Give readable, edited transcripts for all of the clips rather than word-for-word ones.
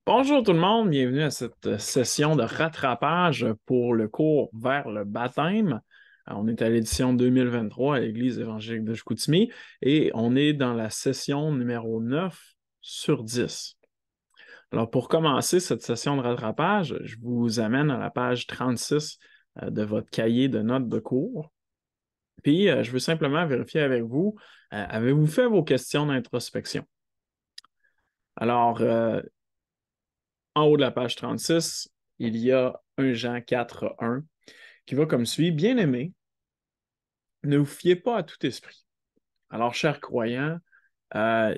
Bonjour tout le monde, bienvenue à cette session de rattrapage pour le cours vers le baptême. On est à l'édition 2023 à l'Église évangélique de Chicoutimi et on est dans la session numéro 9 sur 10. Alors pour commencer cette session de rattrapage, je vous amène à la page 36 de votre cahier de notes de cours. Puis je veux simplement vérifier avec vous, avez-vous fait vos questions d'introspection? Alors, en haut de la page 36, il y a 1 Jean 4:1 qui va comme suit. Bien-aimés, ne vous fiez pas à tout esprit. Alors, chers croyants, euh,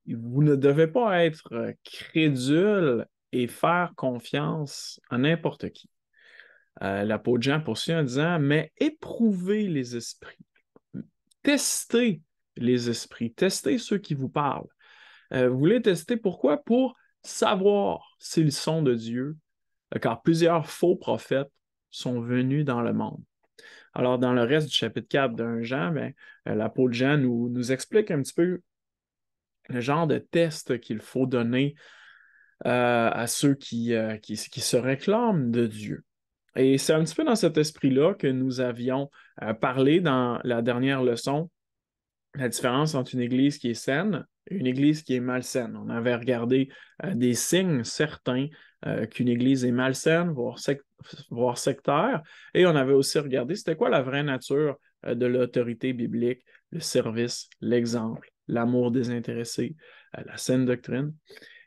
vous ne devez pas être crédules et faire confiance à n'importe qui. L'apôtre Jean poursuit en disant, mais éprouvez les esprits, testez les esprits, testez ceux qui vous parlent. Vous voulez tester pourquoi? Pour savoir s'ils sont de Dieu, car plusieurs faux prophètes sont venus dans le monde. Alors, dans le reste du chapitre 4 d'un Jean, l'apôtre Jean nous explique un petit peu le genre de test qu'il faut donner à ceux qui se réclament de Dieu. Et c'est un petit peu dans cet esprit-là que nous avions parlé dans la dernière leçon, la différence entre une église qui est saine et une église qui est malsaine. On avait regardé des signes certains qu'une église est malsaine, voire sectaire, et on avait aussi regardé c'était quoi la vraie nature de l'autorité biblique, le service, l'exemple, l'amour désintéressé, la saine doctrine.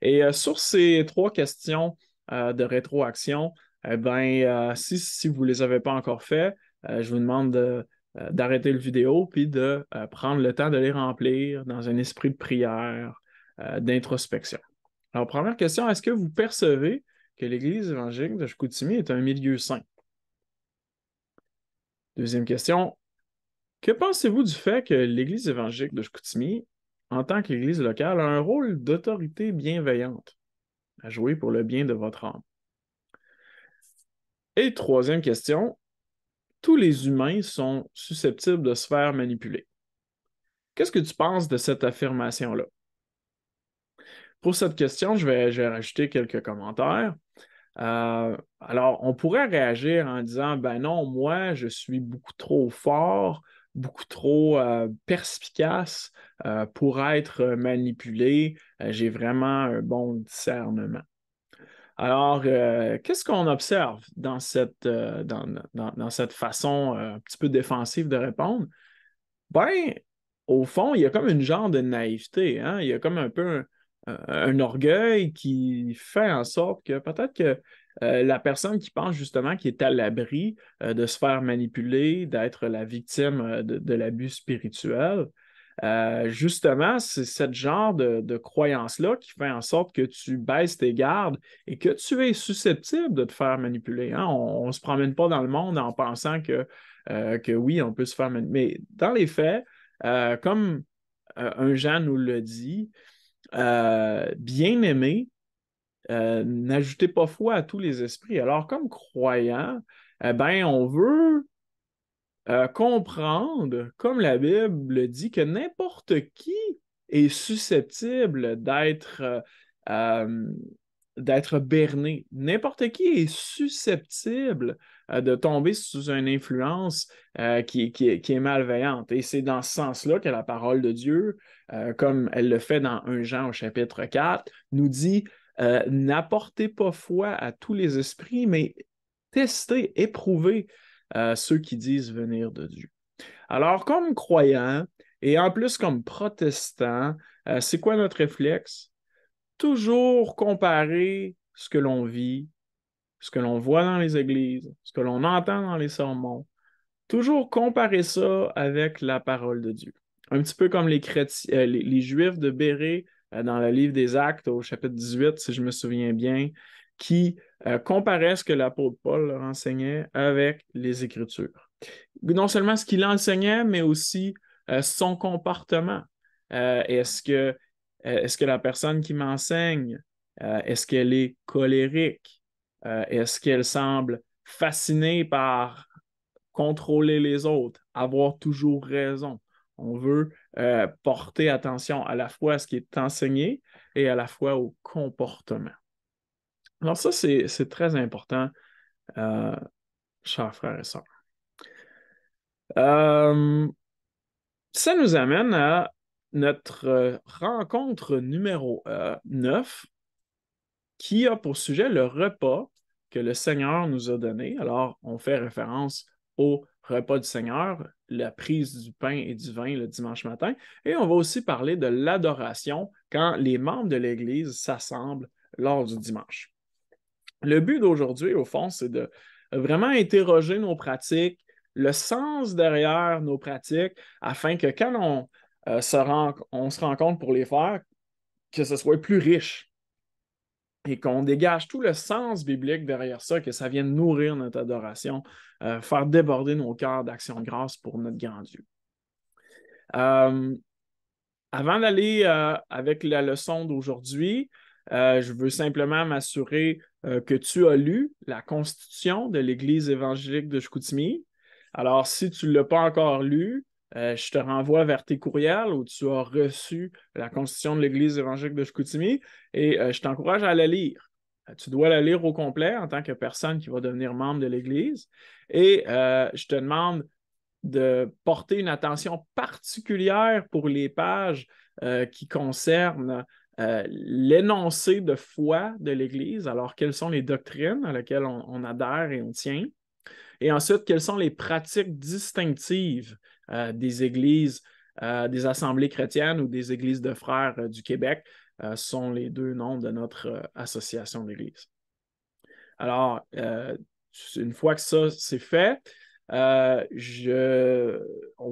Et sur ces trois questions de rétroaction, si vous ne les avez pas encore fait, je vous demande d'arrêter le vidéo puis de prendre le temps de les remplir dans un esprit de prière, d'introspection. Alors, première question, est-ce que vous percevez que l'Église évangélique de Chicoutimi est un milieu sain? Deuxième question, que pensez-vous du fait que l'Église évangélique de Chicoutimi, en tant qu'Église locale, a un rôle d'autorité bienveillante à jouer pour le bien de votre âme? Et troisième question, tous les humains sont susceptibles de se faire manipuler. Qu'est-ce que tu penses de cette affirmation-là? Pour cette question, je vais rajouter quelques commentaires. Alors, on pourrait réagir en disant, ben non, moi, je suis beaucoup trop fort, beaucoup trop perspicace pour être manipulé. J'ai vraiment un bon discernement. Alors, qu'est-ce qu'on observe dans cette façon un petit peu défensive de répondre? Ben, au fond, il y a comme une genre de naïveté, hein? Il y a comme un peu un orgueil qui fait en sorte que peut-être que la personne qui pense justement qu'il est à l'abri de se faire manipuler, d'être la victime de l'abus spirituel, justement, c'est ce genre de croyance-là qui fait en sorte que tu baisses tes gardes et que tu es susceptible de te faire manipuler, hein? On ne se promène pas dans le monde en pensant que oui, on peut se faire manipuler. Mais dans les faits, comme un Jean nous le dit, bien-aimé, n'ajoutez pas foi à tous les esprits. Alors, comme croyant, on veut comprendre, comme la Bible dit, que n'importe qui est susceptible euh, d'être berné. N'importe qui est susceptible de tomber sous une influence qui est malveillante. Et c'est dans ce sens-là que la parole de Dieu, comme elle le fait dans 1 Jean au chapitre 4, nous dit n'apportez pas foi à tous les esprits, mais testez, éprouvez ceux qui disent venir de Dieu. Alors, comme croyants et en plus comme protestants, c'est quoi notre réflexe? Toujours comparer ce que l'on vit, ce que l'on voit dans les églises, ce que l'on entend dans les sermons, toujours comparer ça avec la parole de Dieu. Un petit peu comme les Juifs de Bérée dans le livre des Actes au chapitre 18, si je me souviens bien, qui comparaient ce que l'apôtre Paul leur enseignait avec les Écritures. Non seulement ce qu'il enseignait, mais aussi son comportement. Euh, est-ce que, est-ce que la personne qui m'enseigne, est-ce qu'elle est colérique? Est-ce qu'elle semble fascinée par contrôler les autres, avoir toujours raison? On veut porter attention à la fois à ce qui est enseigné et à la fois au comportement. Alors ça, c'est très important, euh, chers frères et sœurs. Euh, Ça nous amène à notre rencontre numéro 9 qui a pour sujet le repas que le Seigneur nous a donné. Alors, on fait référence au repas du Seigneur, la prise du pain et du vin le dimanche matin, et on va aussi parler de l'adoration quand les membres de l'Église s'assemblent lors du dimanche. Le but d'aujourd'hui, au fond, c'est de vraiment interroger nos pratiques, le sens derrière nos pratiques, afin que quand on se rencontre pour les faire, que ce soit plus riche et qu'on dégage tout le sens biblique derrière ça, que ça vienne nourrir notre adoration, faire déborder nos cœurs d'action de grâce pour notre grand Dieu. Euh, Avant d'aller avec la leçon d'aujourd'hui, je veux simplement m'assurer que tu as lu la Constitution de l'Église évangélique de Chicoutimi. Alors, si tu ne l'as pas encore lu, je te renvoie vers tes courriels où tu as reçu la Constitution de l'Église évangélique de Chicoutimi et je t'encourage à la lire. Tu dois la lire au complet en tant que personne qui va devenir membre de l'Église. Et je te demande de porter une attention particulière pour les pages qui concernent l'énoncé de foi de l'Église. Alors, quelles sont les doctrines à lesquelles on adhère et on tient? Et ensuite, quelles sont les pratiques distinctives des églises, des assemblées chrétiennes ou des églises de frères du Québec? Sont les deux noms de notre association d'églises. Alors, une fois que ça, c'est fait, on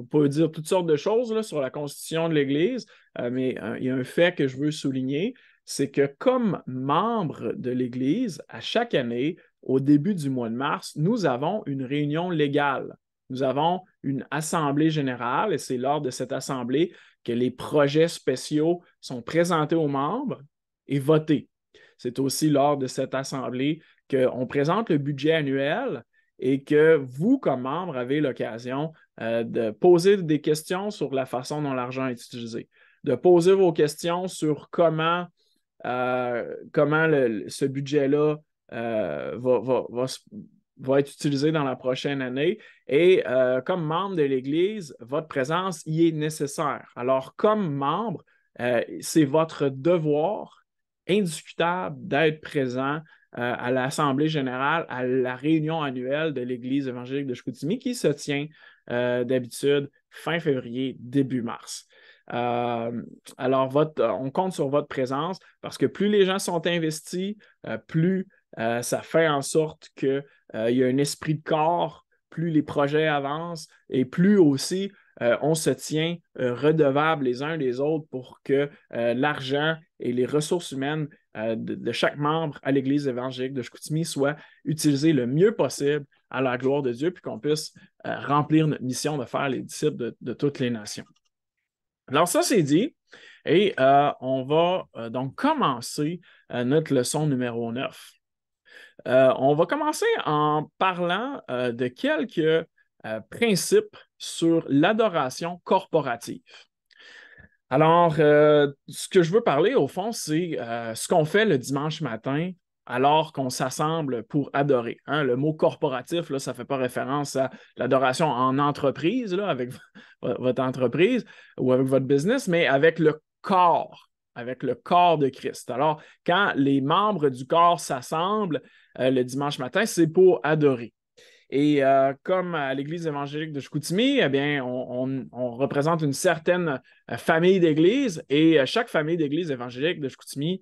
peut dire toutes sortes de choses là, sur la constitution de l'Église, mais il y a un fait que je veux souligner, c'est que comme membre de l'Église, à chaque année, au début du mois de mars, nous avons une réunion légale. Nous avons une assemblée générale et c'est lors de cette assemblée que les projets spéciaux sont présentés aux membres et votés. C'est aussi lors de cette assemblée qu'on présente le budget annuel et que vous, comme membre, avez l'occasion de poser des questions sur la façon dont l'argent est utilisé, de poser vos questions sur comment ce budget-là va être utilisé dans la prochaine année. Et comme membre de l'Église, votre présence y est nécessaire. Alors, comme membre, c'est votre devoir indiscutable d'être présent à l'Assemblée générale, à la réunion annuelle de l'Église évangélique de Chicoutimi qui se tient d'habitude fin février, début mars. Alors, on compte sur votre présence parce que plus les gens sont investis, plus ça fait en sorte qu'il y a un esprit de corps, plus les projets avancent et plus aussi on se tient redevables les uns des autres pour que l'argent et les ressources humaines de chaque membre à l'Église évangélique de Chicoutimi soient utilisés le mieux possible à la gloire de Dieu, puis qu'on puisse remplir notre mission de faire les disciples de toutes les nations. Alors, ça, c'est dit. Et on va donc commencer notre leçon numéro 9. On va commencer en parlant de quelques principes sur l'adoration corporative. Alors, ce que je veux parler, au fond, c'est ce qu'on fait le dimanche matin alors qu'on s'assemble pour adorer. Hein? Le mot corporatif, là, ça ne fait pas référence à l'adoration en entreprise, là, avec votre entreprise ou avec votre business, mais avec le corps de Christ. Alors, quand les membres du corps s'assemblent le dimanche matin, c'est pour adorer. Et comme à l'Église évangélique de Chicoutimi, eh bien, on représente une certaine famille d'églises et chaque famille d'église évangélique de Chicoutimi,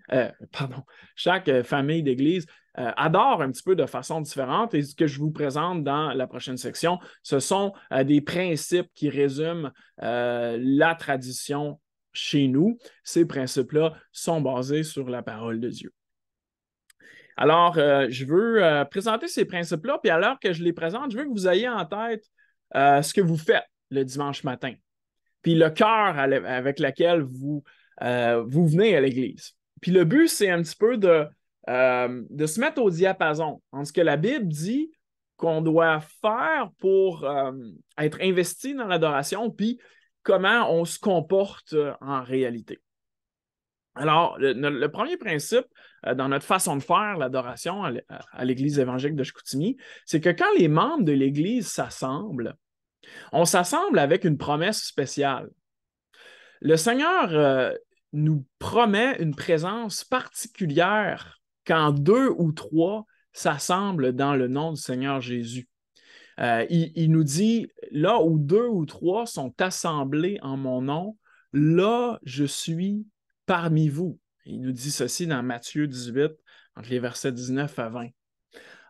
chaque famille d'église adore un petit peu de façon différente. Et ce que je vous présente dans la prochaine section, ce sont des principes qui résument la tradition chez nous. Ces principes-là sont basés sur la parole de Dieu. Alors, je veux présenter ces principes-là, puis à l'heure que je les présente, je veux que vous ayez en tête ce que vous faites le dimanche matin, puis le cœur avec lequel vous venez à l'Église. Puis le but, c'est un petit peu de se mettre au diapason entre ce que la Bible dit qu'on doit faire pour être investi dans l'adoration, puis comment on se comporte en réalité. Alors, le premier principe dans notre façon de faire l'adoration à l'Église évangélique de Chicoutimi, c'est que quand les membres de l'Église s'assemblent, on s'assemble avec une promesse spéciale. Le Seigneur nous promet une présence particulière quand deux ou trois s'assemblent dans le nom du Seigneur Jésus. Il nous dit, là où deux ou trois sont assemblés en mon nom, là je suis parmi vous. Il nous dit ceci dans Matthieu 18, entre les versets 19 à 20.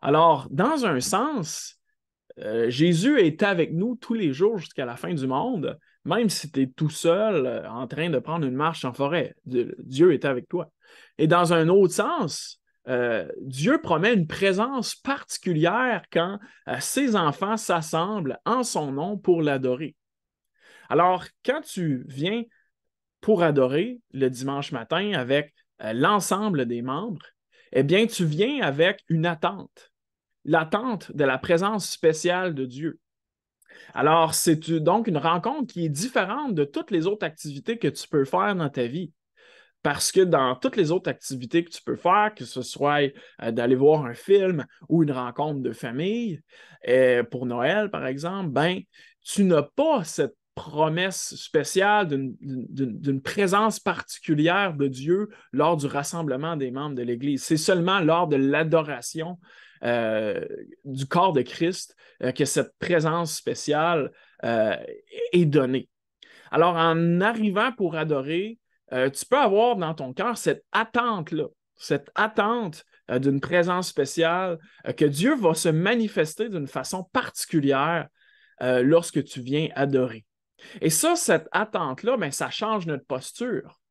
Alors, dans un sens, Jésus est avec nous tous les jours jusqu'à la fin du monde, même si tu es tout seul en train de prendre une marche en forêt. Dieu est avec toi. Et dans un autre sens, Dieu promet une présence particulière quand ses enfants s'assemblent en son nom pour l'adorer. Alors, quand tu viens pour adorer le dimanche matin avec l'ensemble des membres, eh bien, tu viens avec une attente, l'attente de la présence spéciale de Dieu. Alors, c'est donc une rencontre qui est différente de toutes les autres activités que tu peux faire dans ta vie. Parce que dans toutes les autres activités que tu peux faire, que ce soit d'aller voir un film ou une rencontre de famille, pour Noël, par exemple, ben, tu n'as pas cette promesse spéciale d'une présence particulière de Dieu lors du rassemblement des membres de l'Église. C'est seulement lors de l'adoration du corps de Christ que cette présence spéciale est donnée. Alors, en arrivant pour adorer, tu peux avoir dans ton cœur cette attente-là, cette attente d'une présence spéciale, que Dieu va se manifester d'une façon particulière lorsque tu viens adorer. Et ça, cette attente-là, ben, ça change notre posture.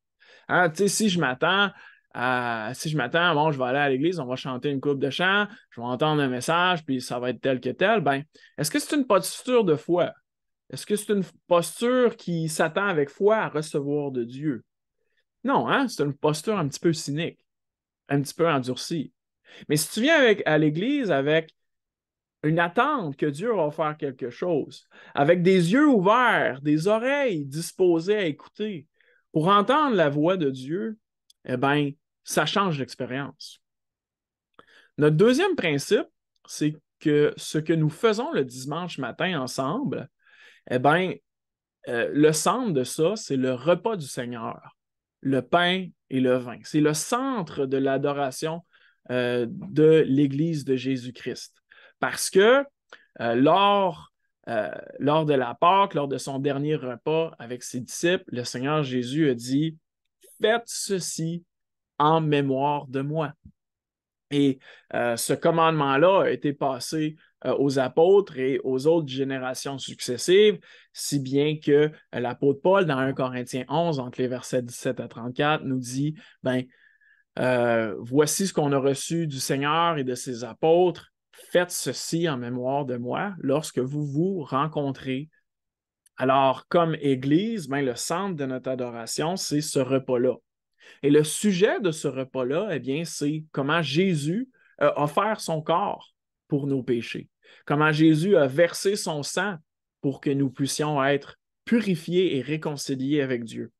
Hein? Tu sais, si je m'attends, bon, je vais aller à l'église, on va chanter une couple de chants, je vais entendre un message, puis ça va être tel que tel, ben, est-ce que c'est une posture de foi? Est-ce que c'est une posture qui s'attend avec foi à recevoir de Dieu? Non, hein? C'est une posture un petit peu cynique, un petit peu endurcie. Mais si tu viens à l'Église avec une attente que Dieu va faire quelque chose, avec des yeux ouverts, des oreilles disposées à écouter, pour entendre la voix de Dieu, eh bien, ça change l'expérience. Notre deuxième principe, c'est que ce que nous faisons le dimanche matin ensemble, eh bien, le centre de ça, c'est le repas du Seigneur, le pain et le vin. C'est le centre de l'adoration de l'Église de Jésus-Christ. Parce que lors de la Pâque, lors de son dernier repas avec ses disciples, le Seigneur Jésus a dit « Faites ceci en mémoire de moi ». Et ce commandement-là a été passé aux apôtres et aux autres générations successives, si bien que l'apôtre Paul, dans 1 Corinthiens 11, entre les versets 17 à 34, nous dit, ben, voici ce qu'on a reçu du Seigneur et de ses apôtres, faites ceci en mémoire de moi lorsque vous vous rencontrez. Alors, comme Église, ben, le centre de notre adoration, c'est ce repas-là. Et le sujet de ce repas-là, eh bien, c'est comment Jésus a offert son corps pour nos péchés, comment Jésus a versé son sang pour que nous puissions être purifiés et réconciliés avec Dieu.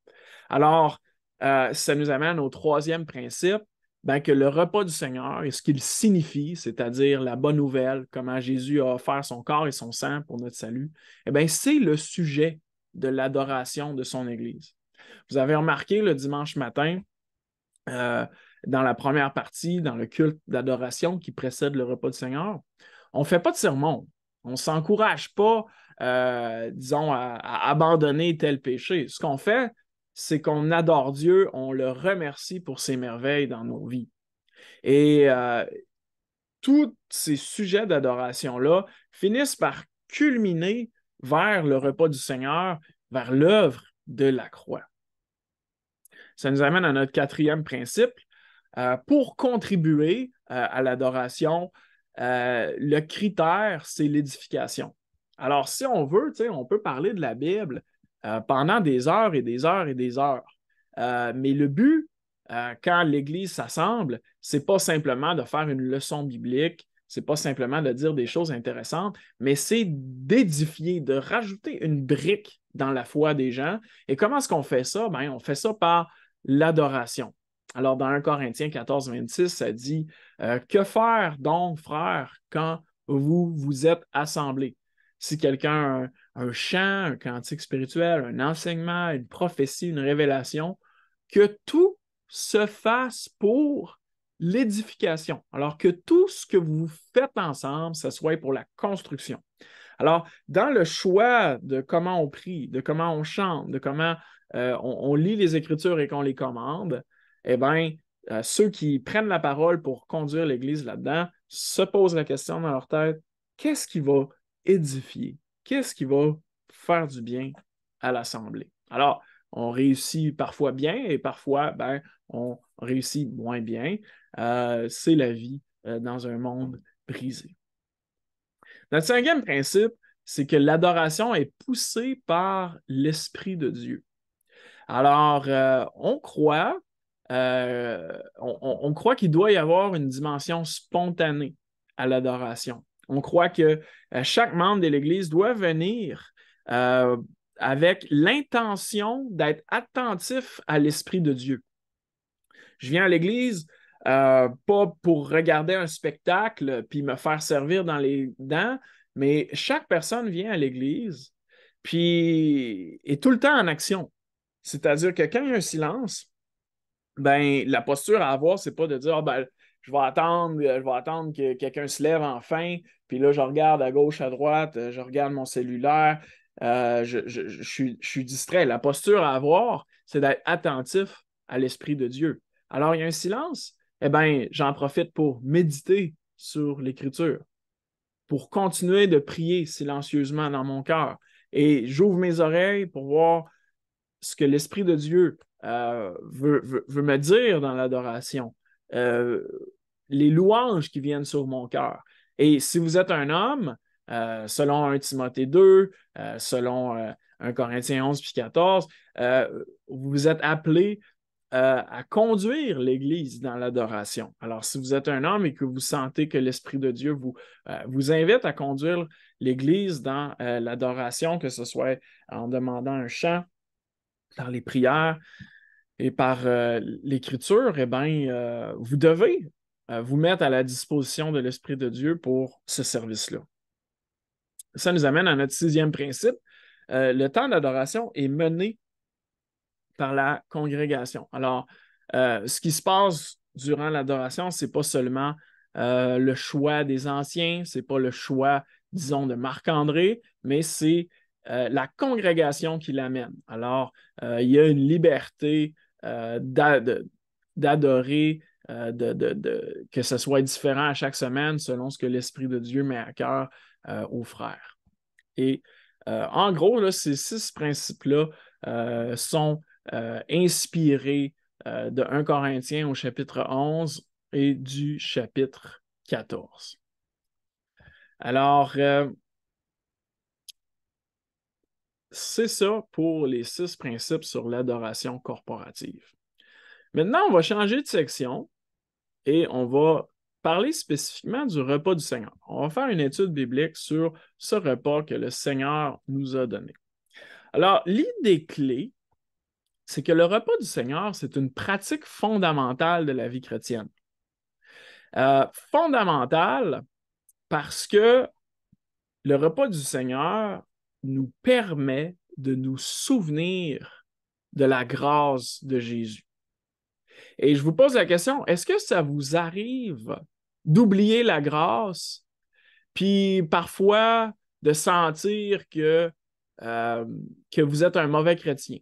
Alors, ça nous amène au troisième principe, ben, que le repas du Seigneur et ce qu'il signifie, c'est-à-dire la bonne nouvelle, comment Jésus a offert son corps et son sang pour notre salut, eh bien, c'est le sujet de l'adoration de son Église. Vous avez remarqué le dimanche matin, dans la première partie, dans le culte d'adoration qui précède le repas du Seigneur, on ne fait pas de sermon. On ne s'encourage pas, disons, à abandonner tel péché. Ce qu'on fait, c'est qu'on adore Dieu, on le remercie pour ses merveilles dans nos vies. Et tous ces sujets d'adoration-là finissent par culminer vers le repas du Seigneur, vers l'œuvre de la croix. Ça nous amène à notre quatrième principe. Pour contribuer à l'adoration, le critère, c'est l'édification. Alors, si on veut, on peut parler de la Bible pendant des heures et des heures et des heures. Mais le but, quand l'Église s'assemble, c'est pas simplement de faire une leçon biblique, c'est pas simplement de dire des choses intéressantes, mais c'est d'édifier, de rajouter une brique dans la foi des gens. Et comment est-ce qu'on fait ça? Bien, on fait ça par l'adoration. Alors, dans 1 Corinthiens 14, 26, ça dit que faire donc, frères, quand vous vous êtes assemblés? Si quelqu'un a un chant, un cantique spirituel, un enseignement, une prophétie, une révélation, que tout se fasse pour l'édification. Alors que tout ce que vous faites ensemble, ce soit pour la construction. Alors, dans le choix de comment on prie, de comment on chante, de comment on lit les Écritures et qu'on les commande, eh bien, ceux qui prennent la parole pour conduire l'Église là-dedans se posent la question dans leur tête, qu'est-ce qui va édifier? Qu'est-ce qui va faire du bien à l'Assemblée? Alors, on réussit parfois bien et parfois, ben, on réussit moins bien. C'est la vie dans un monde brisé. Notre cinquième principe, c'est que l'adoration est poussée par l'Esprit de Dieu. Alors, on croit qu'il doit y avoir une dimension spontanée à l'adoration. On croit que chaque membre de l'Église doit venir avec l'intention d'être attentif à l'Esprit de Dieu. Je viens à l'Église pas pour regarder un spectacle puis me faire servir dans les dents, mais chaque personne vient à l'Église puis est tout le temps en action. C'est-à-dire que quand il y a un silence, ben, la posture à avoir, c'est pas de dire ah, ben, je vais attendre que quelqu'un se lève enfin, puis là, je regarde à gauche, à droite, je regarde mon cellulaire, je suis distrait. La posture à avoir, c'est d'être attentif à l'Esprit de Dieu. Alors, il y a un silence, eh bien, j'en profite pour méditer sur l'Écriture, pour continuer de prier silencieusement dans mon cœur. Et j'ouvre mes oreilles pour voir ce que l'Esprit de Dieu veut me dire dans l'adoration, les louanges qui viennent sur mon cœur. Et si vous êtes un homme, selon 1 Timothée 2, selon 1 Corinthiens 11 puis 14, vous êtes appelé à conduire l'Église dans l'adoration. Alors, si vous êtes un homme et que vous sentez que l'Esprit de Dieu vous invite à conduire l'Église dans l'adoration, que ce soit en demandant un chant, par les prières et par l'Écriture, eh bien, vous devez vous mettre à la disposition de l'Esprit de Dieu pour ce service-là. Ça nous amène à notre sixième principe. Le temps d'adoration est mené par la congrégation. Alors, ce qui se passe durant l'adoration, ce n'est pas seulement le choix des anciens, ce n'est pas le choix, disons, de Marc-André, mais c'est la congrégation qui l'amène. Alors, il y a une liberté d'adorer, que ce soit différent à chaque semaine selon ce que l'Esprit de Dieu met à cœur aux frères. Et en gros, là, ces 6 principes-là sont inspirés de 1 Corinthiens au chapitre 11 et du chapitre 14. Alors, c'est ça pour les 6 principes sur l'adoration corporative. Maintenant, on va changer de section et on va parler spécifiquement du repas du Seigneur. On va faire une étude biblique sur ce repas que le Seigneur nous a donné. Alors, l'idée clé, c'est que le repas du Seigneur, c'est une pratique fondamentale de la vie chrétienne. Fondamentale parce que le repas du Seigneur nous permet de nous souvenir de la grâce de Jésus. Et je vous pose la question, est-ce que ça vous arrive d'oublier la grâce, puis parfois de sentir que vous êtes un mauvais chrétien,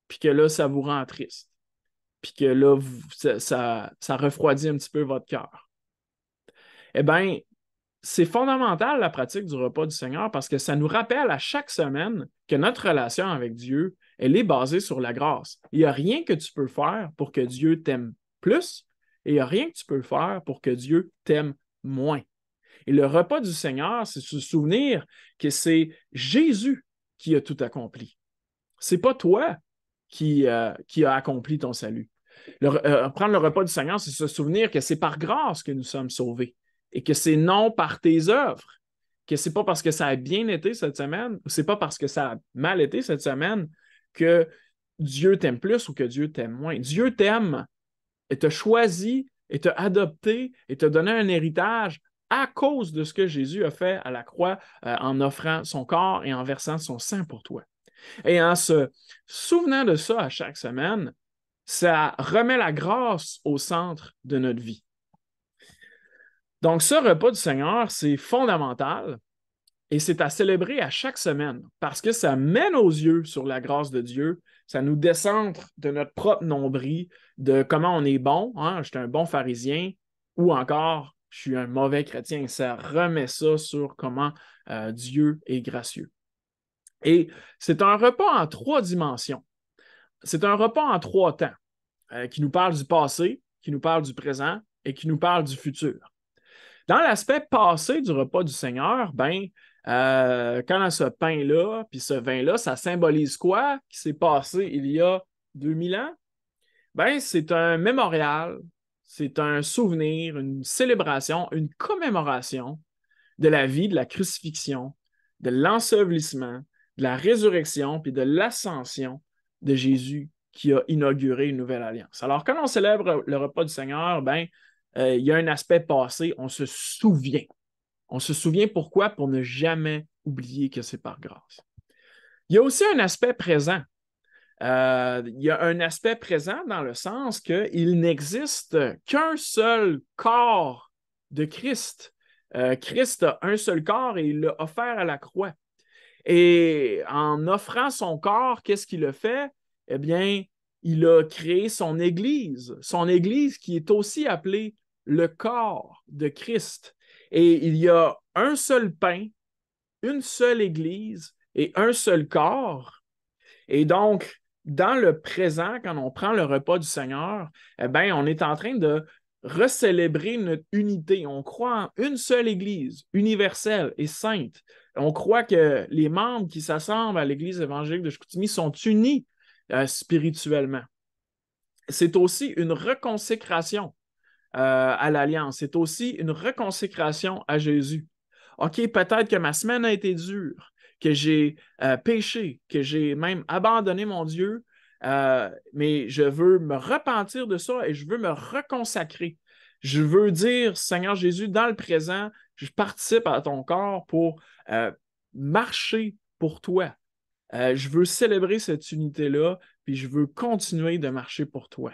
puis que là, ça vous rend triste, puis que là, ça refroidit un petit peu votre cœur? Eh bien, c'est fondamental la pratique du repas du Seigneur parce que ça nous rappelle à chaque semaine que notre relation avec Dieu, elle est basée sur la grâce. Il n'y a rien que tu peux faire pour que Dieu t'aime plus et il n'y a rien que tu peux faire pour que Dieu t'aime moins. Et le repas du Seigneur, c'est se souvenir que c'est Jésus qui a tout accompli. Ce n'est pas toi qui a accompli ton salut. Prendre le repas du Seigneur, c'est se souvenir que c'est par grâce que nous sommes sauvés et que c'est non par tes œuvres, que c'est pas parce que ça a bien été cette semaine ou c'est pas parce que ça a mal été cette semaine que Dieu t'aime plus ou que Dieu t'aime moins. Dieu t'aime et t'a choisi et t'a adopté et t'a donné un héritage à cause de ce que Jésus a fait à la croix en offrant son corps et en versant son sang pour toi. Et en se souvenant de ça à chaque semaine, ça remet la grâce au centre de notre vie. Donc, ce repas du Seigneur, c'est fondamental et c'est à célébrer à chaque semaine parce que ça met nos yeux sur la grâce de Dieu, ça nous décentre de notre propre nombril, de comment on est bon, hein, je suis un bon pharisien ou encore je suis un mauvais chrétien. Ça remet ça sur comment Dieu est gracieux. Et c'est un repas en 3 dimensions. C'est un repas en 3 temps qui nous parle du passé, qui nous parle du présent et qui nous parle du futur. Dans l'aspect passé du repas du Seigneur, quand on a ce pain-là puis ce vin-là, ça symbolise quoi qui s'est passé il y a 2000 ans? C'est un mémorial, c'est un souvenir, une célébration, une commémoration de la vie, de la crucifixion, de l'ensevelissement, de la résurrection puis de l'ascension de Jésus qui a inauguré une nouvelle alliance. Alors, quand on célèbre le repas du Seigneur, il y a un aspect passé, on se souvient. On se souvient pourquoi? Pour ne jamais oublier que c'est par grâce. Il y a aussi un aspect présent. Il y a un aspect présent dans le sens qu'il n'existe qu'un seul corps de Christ. Christ a un seul corps et il l'a offert à la croix. Et en offrant son corps, qu'est-ce qu'il a fait? Eh bien, il a créé son Église qui est aussi appelée le corps de Christ. Et il y a un seul pain, une seule Église et un seul corps. Et donc, dans le présent, quand on prend le repas du Seigneur, on est en train de recélébrer notre unité. On croit en une seule Église, universelle et sainte. On croit que les membres qui s'assemblent à l'Église évangélique de Chicoutimi sont unis spirituellement. C'est aussi une reconsécration à l'Alliance. C'est aussi une reconsécration à Jésus. OK, peut-être que ma semaine a été dure, que j'ai péché, que j'ai même abandonné mon Dieu, mais je veux me repentir de ça et je veux me reconsacrer. Je veux dire, Seigneur Jésus, dans le présent, je participe à ton corps pour marcher pour toi. Je veux célébrer cette unité-là, puis je veux continuer de marcher pour toi.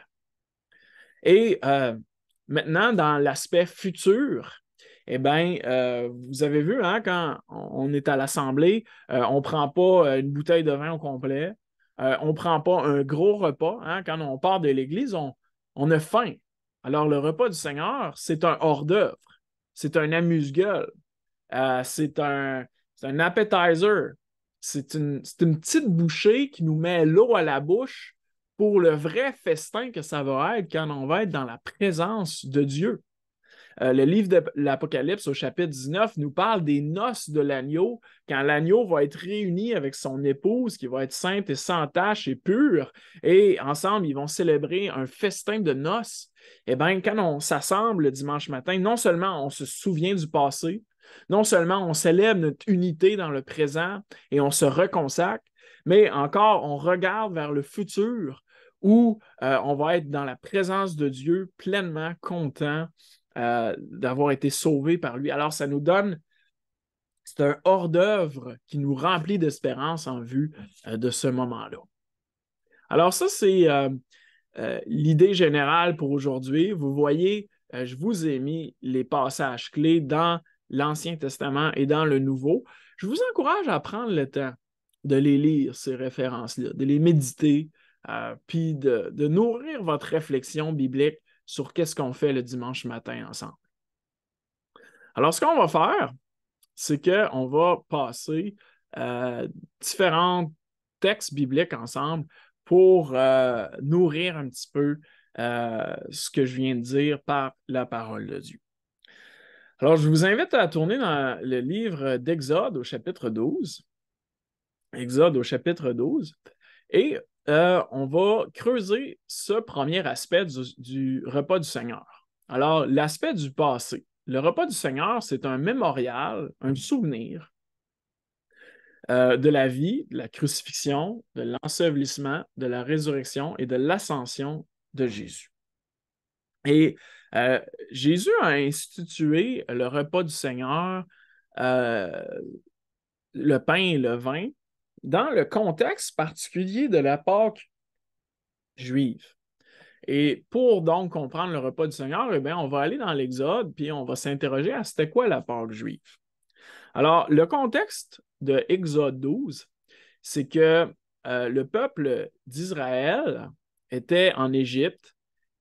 Et maintenant, dans l'aspect futur, vous avez vu, hein, quand on est à l'Assemblée, on ne prend pas une bouteille de vin au complet, on ne prend pas un gros repas. Hein, quand on part de l'Église, on a faim. Alors, le repas du Seigneur, c'est un hors-d'œuvre, c'est un amuse-gueule, c'est un appetizer, c'est une petite bouchée qui nous met l'eau à la bouche pour le vrai festin que ça va être quand on va être dans la présence de Dieu. Le livre de l'Apocalypse au chapitre 19 nous parle des noces de l'agneau, quand l'agneau va être réuni avec son épouse qui va être sainte et sans tache et pure, et ensemble, ils vont célébrer un festin de noces. Eh bien, quand on s'assemble le dimanche matin, non seulement on se souvient du passé, non seulement on célèbre notre unité dans le présent et on se reconsacre, mais encore on regarde vers le futur où on va être dans la présence de Dieu pleinement content d'avoir été sauvé par lui. Alors, ça nous donne, c'est un hors-d'œuvre qui nous remplit d'espérance en vue de ce moment-là. Alors, ça, c'est l'idée générale pour aujourd'hui. Vous voyez, je vous ai mis les passages clés dans l'Ancien Testament et dans le Nouveau. Je vous encourage à prendre le temps de les lire, ces références-là, de les méditer, puis de nourrir votre réflexion biblique sur qu'est-ce qu'on fait le dimanche matin ensemble. Alors, ce qu'on va faire, c'est qu'on va passer différents textes bibliques ensemble pour nourrir un petit peu ce que je viens de dire par la parole de Dieu. Alors, je vous invite à tourner dans le livre d'Exode au chapitre 12. Exode au chapitre 12. Et on va creuser ce premier aspect du repas du Seigneur. Alors, l'aspect du passé. Le repas du Seigneur, c'est un mémorial, un souvenir de la vie, de la crucifixion, de l'ensevelissement, de la résurrection et de l'ascension de Jésus. Et Jésus a institué le repas du Seigneur, euh, le pain et le vin, dans le contexte particulier de la Pâque juive. Et pour donc comprendre le repas du Seigneur, eh bien, on va aller dans l'Exode, puis on va s'interroger à c'était quoi la Pâque juive. Alors, le contexte de Exode 12, c'est que le peuple d'Israël était en Égypte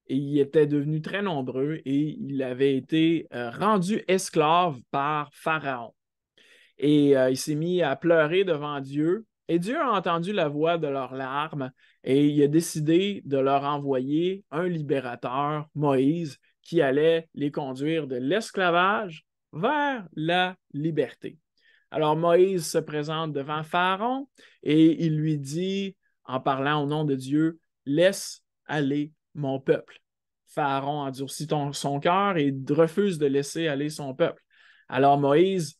et il était devenu très nombreux et il avait été rendu esclave par Pharaon. Et il s'est mis à pleurer devant Dieu. Et Dieu a entendu la voix de leurs larmes et il a décidé de leur envoyer un libérateur, Moïse, qui allait les conduire de l'esclavage vers la liberté. Alors Moïse se présente devant Pharaon et il lui dit, en parlant au nom de Dieu, « Laisse aller mon peuple. » Pharaon endurcit son cœur et refuse de laisser aller son peuple. Alors Moïse,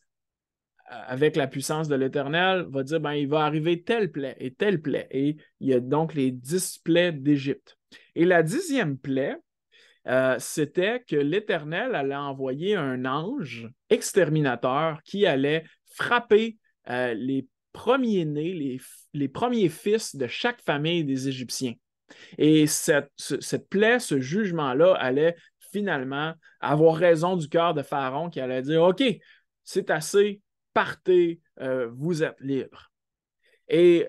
avec la puissance de l'Éternel, va dire, ben, il va arriver telle plaie et telle plaie. Et il y a donc les 10 plaies d'Égypte. Et la 10e plaie, c'était que l'Éternel allait envoyer un ange exterminateur qui allait frapper les premiers-nés, les premiers fils de chaque famille des Égyptiens. Et cette plaie, ce jugement-là, allait finalement avoir raison du cœur de Pharaon qui allait dire, OK, c'est assez, partez, vous êtes libres. Et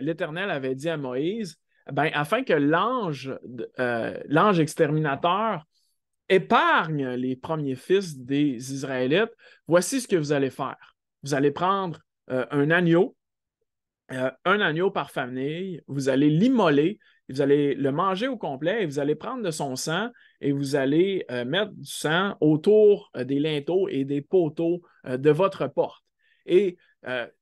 l'Éternel avait dit à Moïse, ben, afin que l'ange exterminateur épargne les premiers fils des Israélites, voici ce que vous allez faire. Vous allez prendre un agneau par famille, vous allez l'immoler, vous allez le manger au complet et vous allez prendre de son sang et vous allez mettre du sang autour des linteaux et des poteaux de votre porte. Et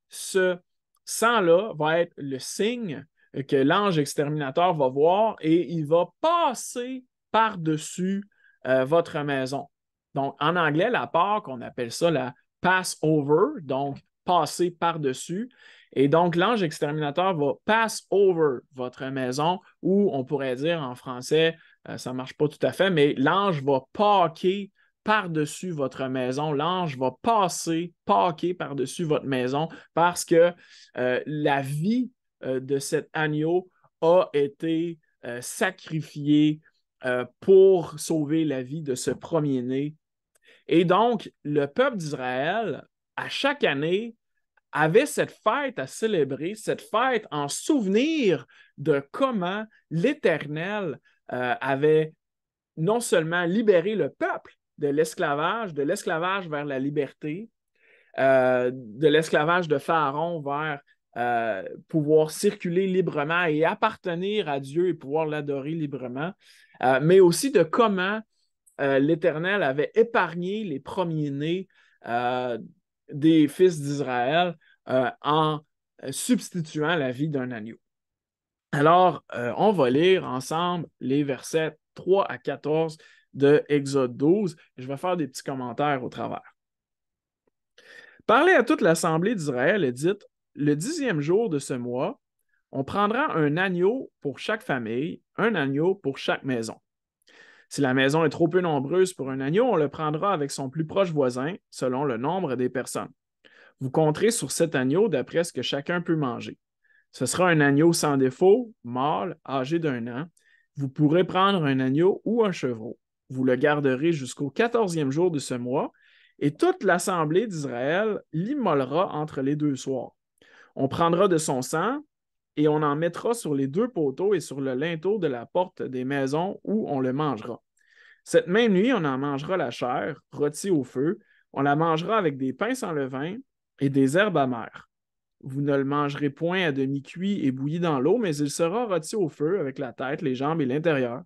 ce sang-là va être le signe que l'ange exterminateur va voir et il va passer par-dessus votre maison. Donc, en anglais, la Pâque, on appelle ça la Passover, donc passer par-dessus. Et donc, l'ange exterminateur va pass over votre maison, ou on pourrait dire en français, ça ne marche pas tout à fait, mais l'ange va paquer par-dessus votre maison. L'ange va paquer par-dessus votre maison parce que la vie de cet agneau a été sacrifiée pour sauver la vie de ce premier-né. Et donc, le peuple d'Israël, à chaque année, avait cette fête à célébrer, cette fête en souvenir de comment l'Éternel avait non seulement libéré le peuple de l'esclavage vers la liberté, de l'esclavage de Pharaon vers pouvoir circuler librement et appartenir à Dieu et pouvoir l'adorer librement, mais aussi de comment l'Éternel avait épargné les premiers-nés des fils d'Israël en substituant la vie d'un agneau. Alors, on va lire ensemble les versets 3 à 14 de Exode 12. Je vais faire des petits commentaires au travers. Parlez à toute l'assemblée d'Israël et dites, le 10e jour de ce mois, on prendra un agneau pour chaque famille, un agneau pour chaque maison. Si la maison est trop peu nombreuse pour un agneau, on le prendra avec son plus proche voisin, selon le nombre des personnes. Vous compterez sur cet agneau d'après ce que chacun peut manger. Ce sera un agneau sans défaut, mâle, âgé d'1 an. Vous pourrez prendre un agneau ou un chevreau. Vous le garderez jusqu'au 14e jour de ce mois, et toute l'assemblée d'Israël l'immolera entre les 2 soirs. On prendra de son sang, et on en mettra sur les 2 poteaux et sur le linteau de la porte des maisons où on le mangera. Cette même nuit, on en mangera la chair, rôtie au feu. On la mangera avec des pains sans levain et des herbes amères. Vous ne le mangerez point à demi cuit et bouilli dans l'eau, mais il sera rôti au feu avec la tête, les jambes et l'intérieur.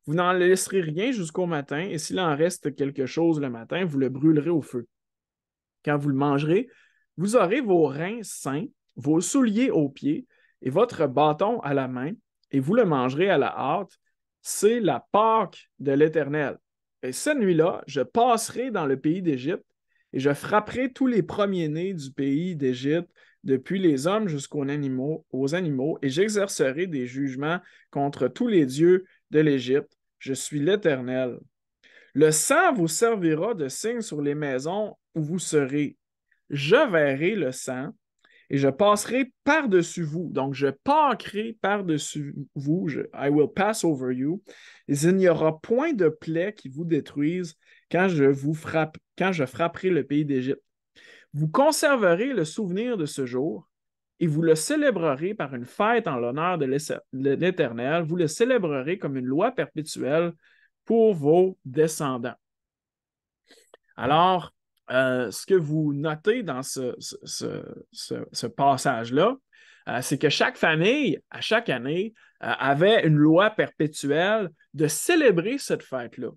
Vous n'en laisserez rien jusqu'au matin, et s'il en reste quelque chose le matin, vous le brûlerez au feu. Quand vous le mangerez, vous aurez vos reins sains, vos souliers aux pieds et votre bâton à la main, et vous le mangerez à la hâte. C'est la Pâque de l'Éternel. Et cette nuit-là, je passerai dans le pays d'Égypte, et je frapperai tous les premiers-nés du pays d'Égypte, depuis les hommes aux animaux, et j'exercerai des jugements contre tous les dieux de l'Égypte. Je suis l'Éternel. Le sang vous servira de signe sur les maisons où vous serez. Je verrai le sang et je passerai par-dessus vous. Donc, je paquerai par-dessus vous. I will pass over you. Et il n'y aura point de plaie qui vous détruise quand je frapperai le pays d'Égypte. Vous conserverez le souvenir de ce jour et vous le célébrerez par une fête en l'honneur de l'Éternel. Vous le célébrerez comme une loi perpétuelle pour vos descendants. Alors, ce que vous notez dans ce passage-là, c'est que chaque famille, à chaque année, avait une loi perpétuelle de célébrer cette fête-là.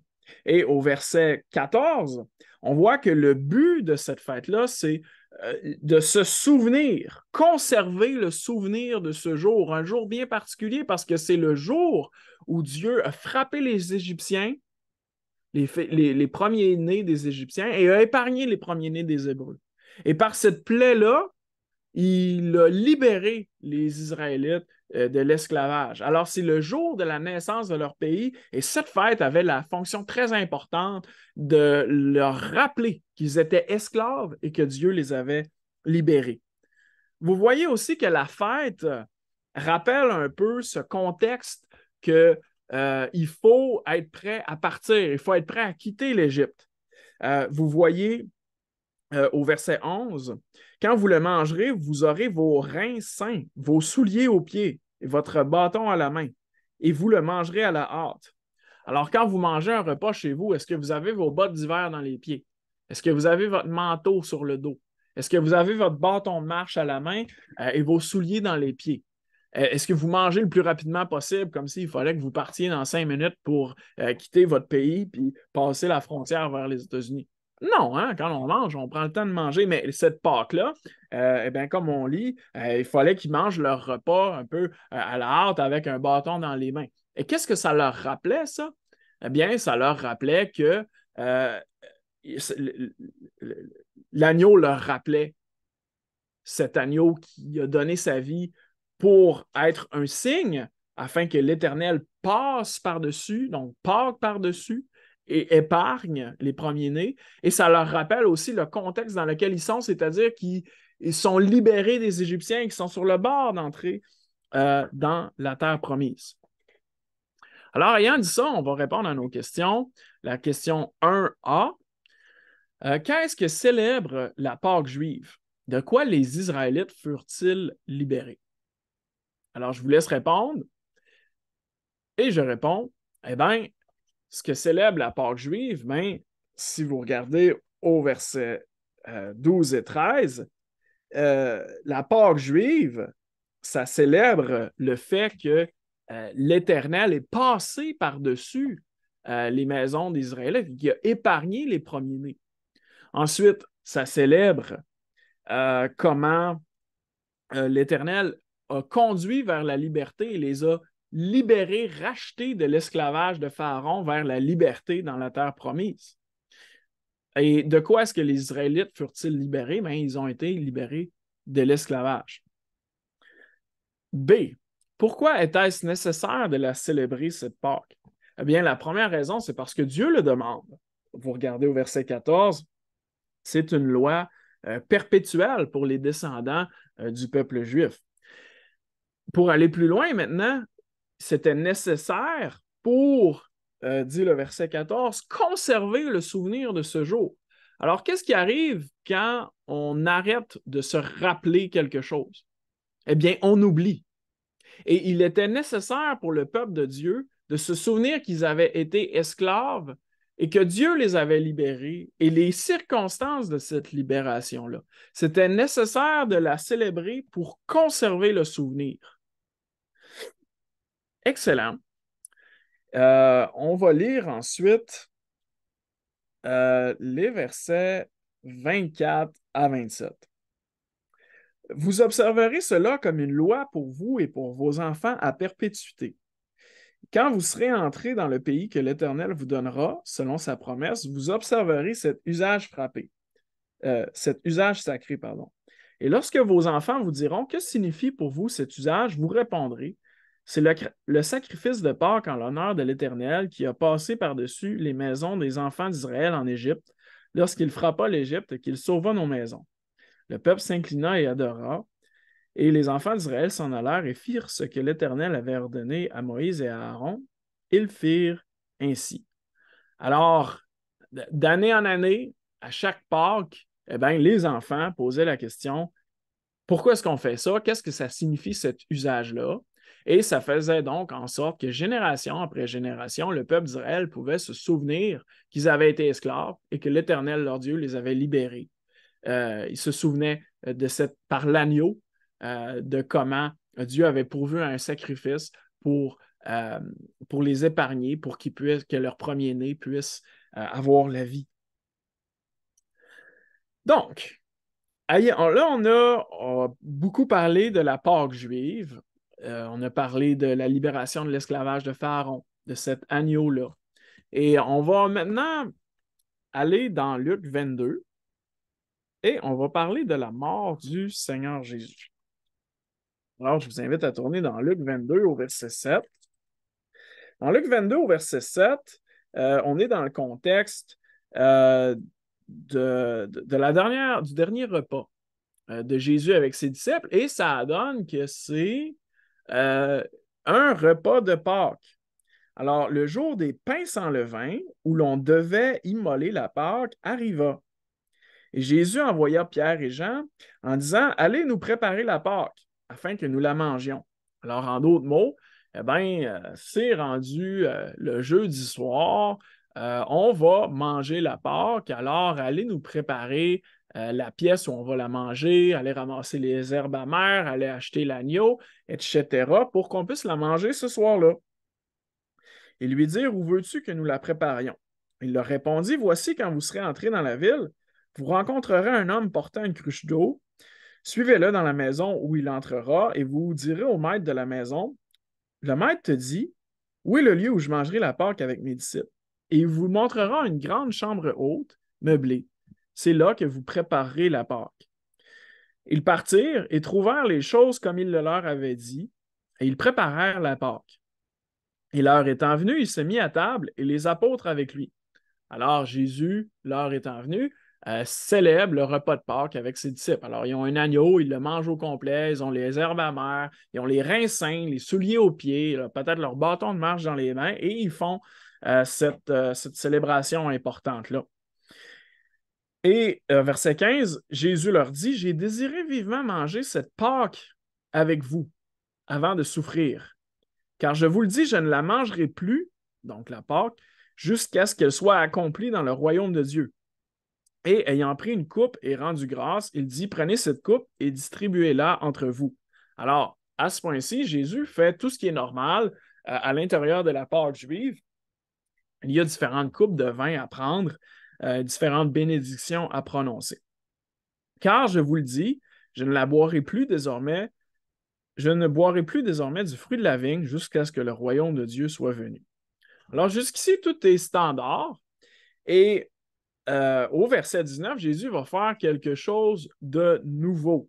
Et au verset 14, on voit que le but de cette fête-là, c'est de se souvenir, conserver le souvenir de ce jour, un jour bien particulier parce que c'est le jour où Dieu a frappé les Égyptiens, les premiers-nés des Égyptiens, et a épargné les premiers-nés des Hébreux. Et par cette plaie-là, il a libéré les Israélites de l'esclavage. Alors, c'est le jour de la naissance de leur pays, et cette fête avait la fonction très importante de leur rappeler qu'ils étaient esclaves et que Dieu les avait libérés. Vous voyez aussi que la fête rappelle un peu ce contexte que il faut être prêt à partir, il faut être prêt à quitter l'Égypte. Vous voyez au verset 11, quand vous le mangerez, vous aurez vos reins sains, vos souliers aux pieds et votre bâton à la main, et vous le mangerez à la hâte. Alors, quand vous mangez un repas chez vous, est-ce que vous avez vos bottes d'hiver dans les pieds? Est-ce que vous avez votre manteau sur le dos? Est-ce que vous avez votre bâton de marche à la main et vos souliers dans les pieds? Est-ce que vous mangez le plus rapidement possible, comme s'il fallait que vous partiez dans 5 minutes pour quitter votre pays puis passer la frontière vers les États-Unis? Non, hein? Quand on mange, on prend le temps de manger, mais cette Pâque-là, eh bien, comme on lit, il fallait qu'ils mangent leur repas un peu à la hâte avec un bâton dans les mains. Et qu'est-ce que ça leur rappelait, ça? Eh bien, ça leur rappelait que l'agneau leur rappelait cet agneau qui a donné sa vie pour être un signe afin que l'Éternel passe par-dessus, donc Pâques par-dessus, et épargne les premiers-nés. Et ça leur rappelle aussi le contexte dans lequel ils sont, c'est-à-dire qu'ils sont libérés des Égyptiens qui sont sur le bord d'entrer dans la terre promise. Alors, ayant dit ça, on va répondre à nos questions. La question 1A. Qu'est-ce que célèbre la Pâque juive? De quoi les Israélites furent-ils libérés? Alors, je vous laisse répondre. Et je réponds, eh bien, ce que célèbre la Pâque juive, bien, si vous regardez au verset 12 et 13, la Pâque juive, ça célèbre le fait que l'Éternel est passé par-dessus les maisons d'Israël, qui a épargné les premiers-nés. Ensuite, ça célèbre comment l'Éternel a conduit vers la liberté et les a libérés, rachetés de l'esclavage de Pharaon vers la liberté dans la terre promise. Et de quoi est-ce que les Israélites furent-ils libérés? Bien, ils ont été libérés de l'esclavage. B. Pourquoi était-ce nécessaire de la célébrer, cette Pâque? Eh bien, la première raison, c'est parce que Dieu le demande. Vous regardez au verset 14, c'est une loi perpétuelle pour les descendants du peuple juif. Pour aller plus loin maintenant, c'était nécessaire pour, dit le verset 14, conserver le souvenir de ce jour. Alors, qu'est-ce qui arrive quand on arrête de se rappeler quelque chose? Eh bien, on oublie. Et il était nécessaire pour le peuple de Dieu de se souvenir qu'ils avaient été esclaves et que Dieu les avait libérés et les circonstances de cette libération-là. C'était nécessaire de la célébrer pour conserver le souvenir. Excellent. On va lire ensuite les versets 24 à 27. Vous observerez cela comme une loi pour vous et pour vos enfants à perpétuité. Quand vous serez entrés dans le pays que l'Éternel vous donnera, selon sa promesse, vous observerez cet usage frappé. cet usage sacré, pardon. Et lorsque vos enfants vous diront que signifie pour vous cet usage, vous répondrez, c'est le sacrifice de Pâques en l'honneur de l'Éternel qui a passé par-dessus les maisons des enfants d'Israël en Égypte, lorsqu'il frappa l'Égypte et qu'il sauva nos maisons. Le peuple s'inclina et adora, et les enfants d'Israël s'en allèrent et firent ce que l'Éternel avait ordonné à Moïse et à Aaron. Ils firent ainsi. Alors, d'année en année, à chaque Pâques, eh bien, les enfants posaient la question, pourquoi est-ce qu'on fait ça? Qu'est-ce que ça signifie cet usage-là? Et ça faisait donc en sorte que génération après génération, le peuple d'Israël pouvait se souvenir qu'ils avaient été esclaves et que l'Éternel, leur Dieu, les avait libérés. Ils se souvenaient par l'agneau de comment Dieu avait pourvu un sacrifice pour les épargner, pour que leur premier-né puisse avoir la vie. Donc, là, on a beaucoup parlé de la Pâque juive. On a parlé de la libération de l'esclavage de Pharaon, de cet agneau-là. Et on va maintenant aller dans Luc 22 et on va parler de la mort du Seigneur Jésus. Alors, je vous invite à tourner dans Luc 22 au verset 7. Dans Luc 22 au verset 7, on est dans le contexte du dernier repas de Jésus avec ses disciples et ça donne que c'est un repas de Pâques. Alors, le jour des pains sans levain, où l'on devait immoler la Pâque, arriva. Et Jésus envoya Pierre et Jean en disant, allez nous préparer la Pâque, afin que nous la mangions. Alors, en d'autres mots, eh bien, c'est rendu le jeudi soir, on va manger la Pâque, alors allez nous préparer la pièce où on va la manger, aller ramasser les herbes amères, aller acheter l'agneau, etc., pour qu'on puisse la manger ce soir-là. Et lui dire, où veux-tu que nous la préparions? Il leur répondit, voici, quand vous serez entrés dans la ville, vous rencontrerez un homme portant une cruche d'eau. Suivez-le dans la maison où il entrera et vous direz au maître de la maison, le maître te dit, où est le lieu où je mangerai la Pâque avec mes disciples? Et il vous montrera une grande chambre haute, meublée. C'est là que vous préparerez la Pâque. Ils partirent et trouvèrent les choses comme il le leur avait dit, et ils préparèrent la Pâque. Et l'heure étant venue, il se mit à table et les apôtres avec lui. Alors Jésus, l'heure étant venue, célèbre le repas de Pâques avec ses disciples. Alors, ils ont un agneau, ils le mangent au complet, ils ont les herbes amères, ils ont les reins sains, les souliers aux pieds, peut-être leur bâton de marche dans les mains, et ils font cette célébration importante-là. Et verset 15, Jésus leur dit, j'ai désiré vivement manger cette Pâque avec vous avant de souffrir. Car je vous le dis, je ne la mangerai plus, donc la Pâque, jusqu'à ce qu'elle soit accomplie dans le royaume de Dieu. Et ayant pris une coupe et rendu grâce, il dit, prenez cette coupe et distribuez-la entre vous. Alors, à ce point-ci, Jésus fait tout ce qui est normal à l'intérieur de la Pâque juive. Il y a différentes coupes de vin à prendre, différentes bénédictions à prononcer. Car je vous le dis, je ne boirai plus désormais du fruit de la vigne jusqu'à ce que le royaume de Dieu soit venu. Alors, jusqu'ici, tout est standard. Et au verset 19, Jésus va faire quelque chose de nouveau.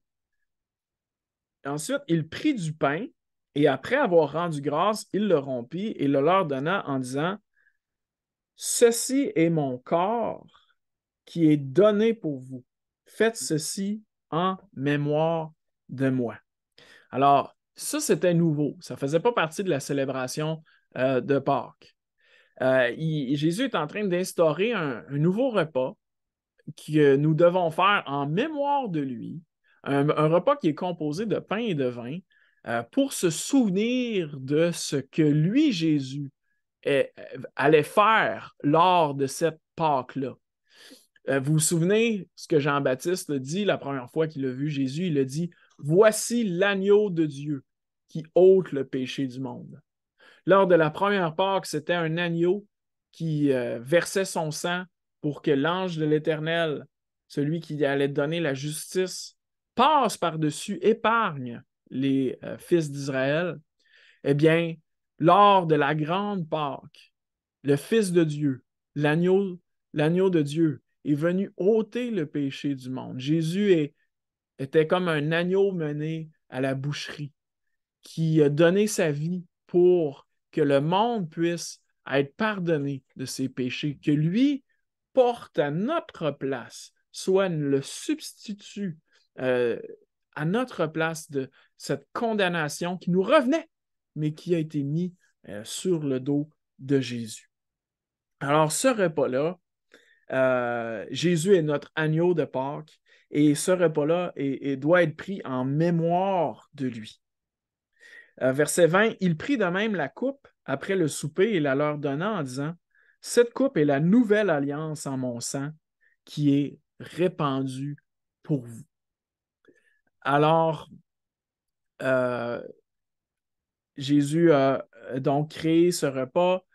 Ensuite, il prit du pain et après avoir rendu grâce, il le rompit et le leur donna en disant, ceci est mon corps qui est donné pour vous. Faites ceci en mémoire de moi. Alors, ça, c'était nouveau. Ça ne faisait pas partie de la célébration de Pâques. Jésus est en train d'instaurer un nouveau repas que nous devons faire en mémoire de lui, un repas qui est composé de pain et de vin, pour se souvenir de ce que lui, Jésus, allait faire lors de cette Pâque-là. Vous vous souvenez ce que Jean-Baptiste a dit la première fois qu'il a vu Jésus? Il a dit, voici l'agneau de Dieu qui ôte le péché du monde. Lors de la première Pâque, c'était un agneau qui versait son sang pour que l'ange de l'Éternel, celui qui allait donner la justice, passe par-dessus, épargne les fils d'Israël. Eh bien, lors de la grande Pâque, le Fils de Dieu, l'agneau de Dieu, est venu ôter le péché du monde. Jésus était comme un agneau mené à la boucherie qui a donné sa vie pour que le monde puisse être pardonné de ses péchés, que lui porte à notre place, soit le substitut à notre place de cette condamnation qui nous revenait, mais qui a été mis sur le dos de Jésus. Alors, ce repas-là, Jésus est notre agneau de Pâques et ce repas-là doit être pris en mémoire de lui. Verset 20, il prit de même la coupe après le souper et la leur donna en disant, « Cette coupe est la nouvelle alliance en mon sang qui est répandue pour vous. » Alors, Jésus a donc créé ce repas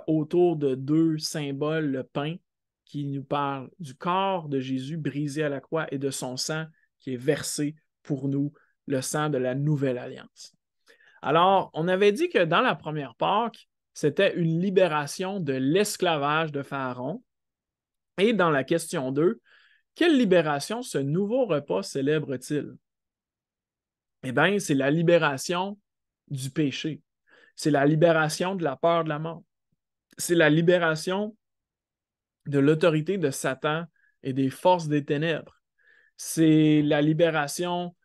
autour de deux symboles, le pain qui nous parle du corps de Jésus brisé à la croix et de son sang qui est versé pour nous, le sang de la nouvelle alliance. Alors, on avait dit que dans la première Pâque, c'était une libération de l'esclavage de Pharaon. Et dans la question 2, quelle libération ce nouveau repas célèbre-t-il? Eh bien, c'est la libération du péché. C'est la libération de la peur de la mort. C'est la libération de l'autorité de Satan et des forces des ténèbres. C'est la libération,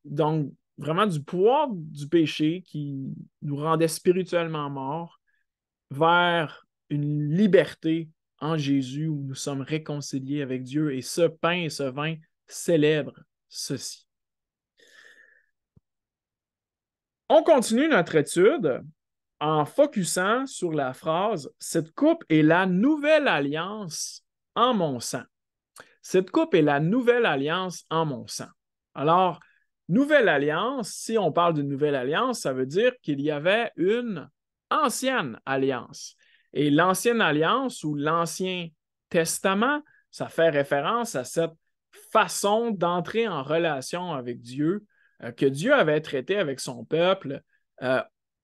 donc, vraiment du pouvoir du péché qui nous rendait spirituellement morts vers une liberté en Jésus où nous sommes réconciliés avec Dieu. Et ce pain et ce vin célèbrent ceci. On continue notre étude en focusant sur la phrase « Cette coupe est la nouvelle alliance en mon sang ». Cette coupe est la nouvelle alliance en mon sang. Alors, nouvelle alliance, si on parle d'une nouvelle alliance, ça veut dire qu'il y avait une ancienne alliance. Et l'ancienne alliance ou l'Ancien Testament, ça fait référence à cette façon d'entrer en relation avec Dieu que Dieu avait traité avec son peuple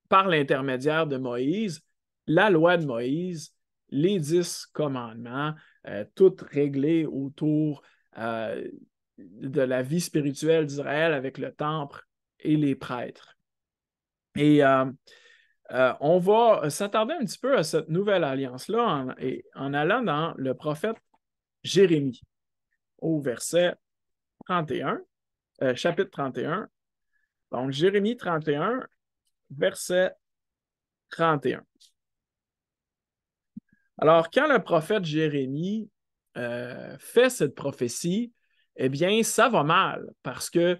par l'intermédiaire de Moïse, la loi de Moïse, les 10 commandements, tout réglé autour de la vie spirituelle d'Israël avec le temple et les prêtres. Et on va s'attarder un petit peu à cette nouvelle alliance-là en allant dans le prophète Jérémie, au verset 31, chapitre 31. Donc, Jérémie 31, verset 31. Alors, quand le prophète Jérémie fait cette prophétie, eh bien, ça va mal parce que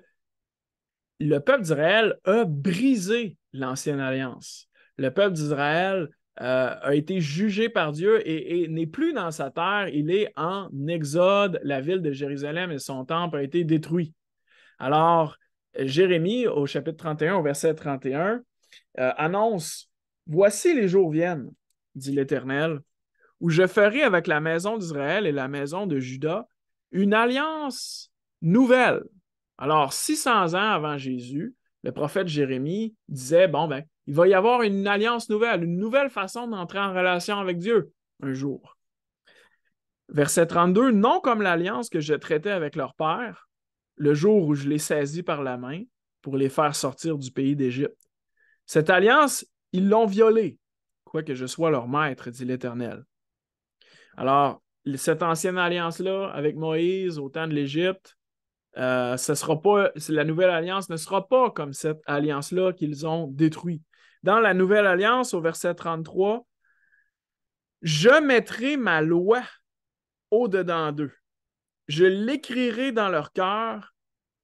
le peuple d'Israël a brisé l'ancienne alliance. Le peuple d'Israël a été jugé par Dieu et n'est plus dans sa terre, il est en exode. La ville de Jérusalem et son temple ont été détruits. Alors, Jérémie, au chapitre 31, au verset 31, annonce « Voici les jours viennent, dit l'Éternel, où je ferai avec la maison d'Israël et la maison de Juda une alliance nouvelle. » Alors, 600 ans avant Jésus, le prophète Jérémie disait, bon, ben, il va y avoir une alliance nouvelle, une nouvelle façon d'entrer en relation avec Dieu un jour. Verset 32, non comme l'alliance que je traitais avec leur père, le jour où je les saisis par la main pour les faire sortir du pays d'Égypte. Cette alliance, ils l'ont violée, quoique je sois leur maître, dit l'Éternel. Alors, cette ancienne alliance-là, avec Moïse au temps de l'Égypte, la nouvelle alliance ne sera pas comme cette alliance-là qu'ils ont détruite. Dans la nouvelle alliance, au verset 33, « Je mettrai ma loi au-dedans d'eux. Je l'écrirai dans leur cœur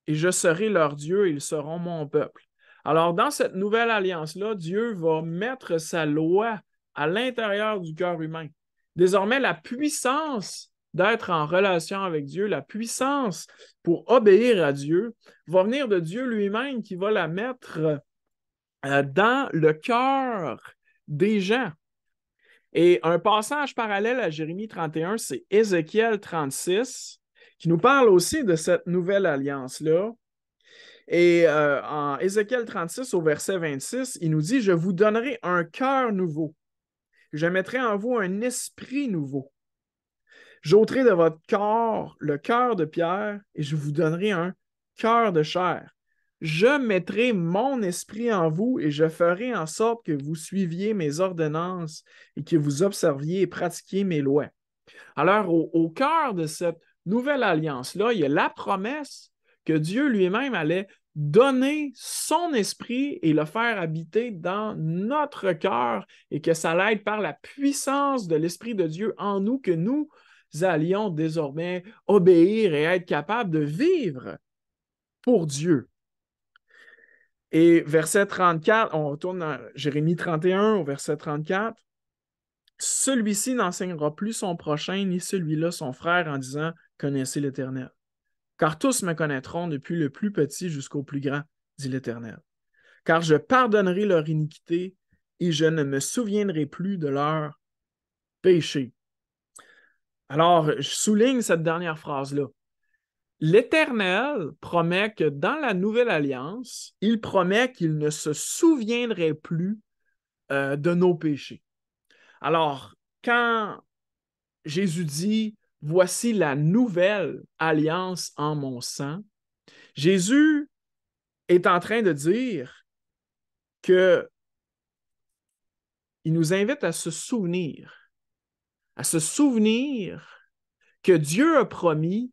et je serai leur Dieu et ils seront mon peuple. » Alors, dans cette nouvelle alliance-là, Dieu va mettre sa loi à l'intérieur du cœur humain. Désormais, la puissance d'être en relation avec Dieu, la puissance pour obéir à Dieu, va venir de Dieu lui-même qui va la mettre dans le cœur des gens. Et un passage parallèle à Jérémie 31, c'est Ézéchiel 36, qui nous parle aussi de cette nouvelle alliance-là. Et en Ézéchiel 36, au verset 26, il nous dit « Je vous donnerai un cœur nouveau. Je mettrai en vous un esprit nouveau. J'ôterai de votre corps le cœur de pierre et je vous donnerai un cœur de chair. Je mettrai mon esprit en vous et je ferai en sorte que vous suiviez mes ordonnances et que vous observiez et pratiquiez mes lois. Alors, au cœur de cette nouvelle alliance-là, il y a la promesse que Dieu lui-même allait donner son esprit et le faire habiter dans notre cœur et que ça l'aide par la puissance de l'Esprit de Dieu en nous que nous allions désormais obéir et être capables de vivre pour Dieu. Et verset 34, on retourne dans Jérémie 31 au verset 34. Celui-ci n'enseignera plus son prochain, ni celui-là son frère, en disant « Connaissez l'Éternel. » Car tous me connaîtront, depuis le plus petit jusqu'au plus grand, dit l'Éternel. Car je pardonnerai leur iniquité et je ne me souviendrai plus de leur péché. Alors, je souligne cette dernière phrase-là. L'Éternel promet que dans la nouvelle alliance, il promet qu'il ne se souviendrait plus de nos péchés. Alors, quand Jésus dit « Voici la nouvelle alliance en mon sang », Jésus est en train de dire qu'il nous invite à se souvenir que Dieu a promis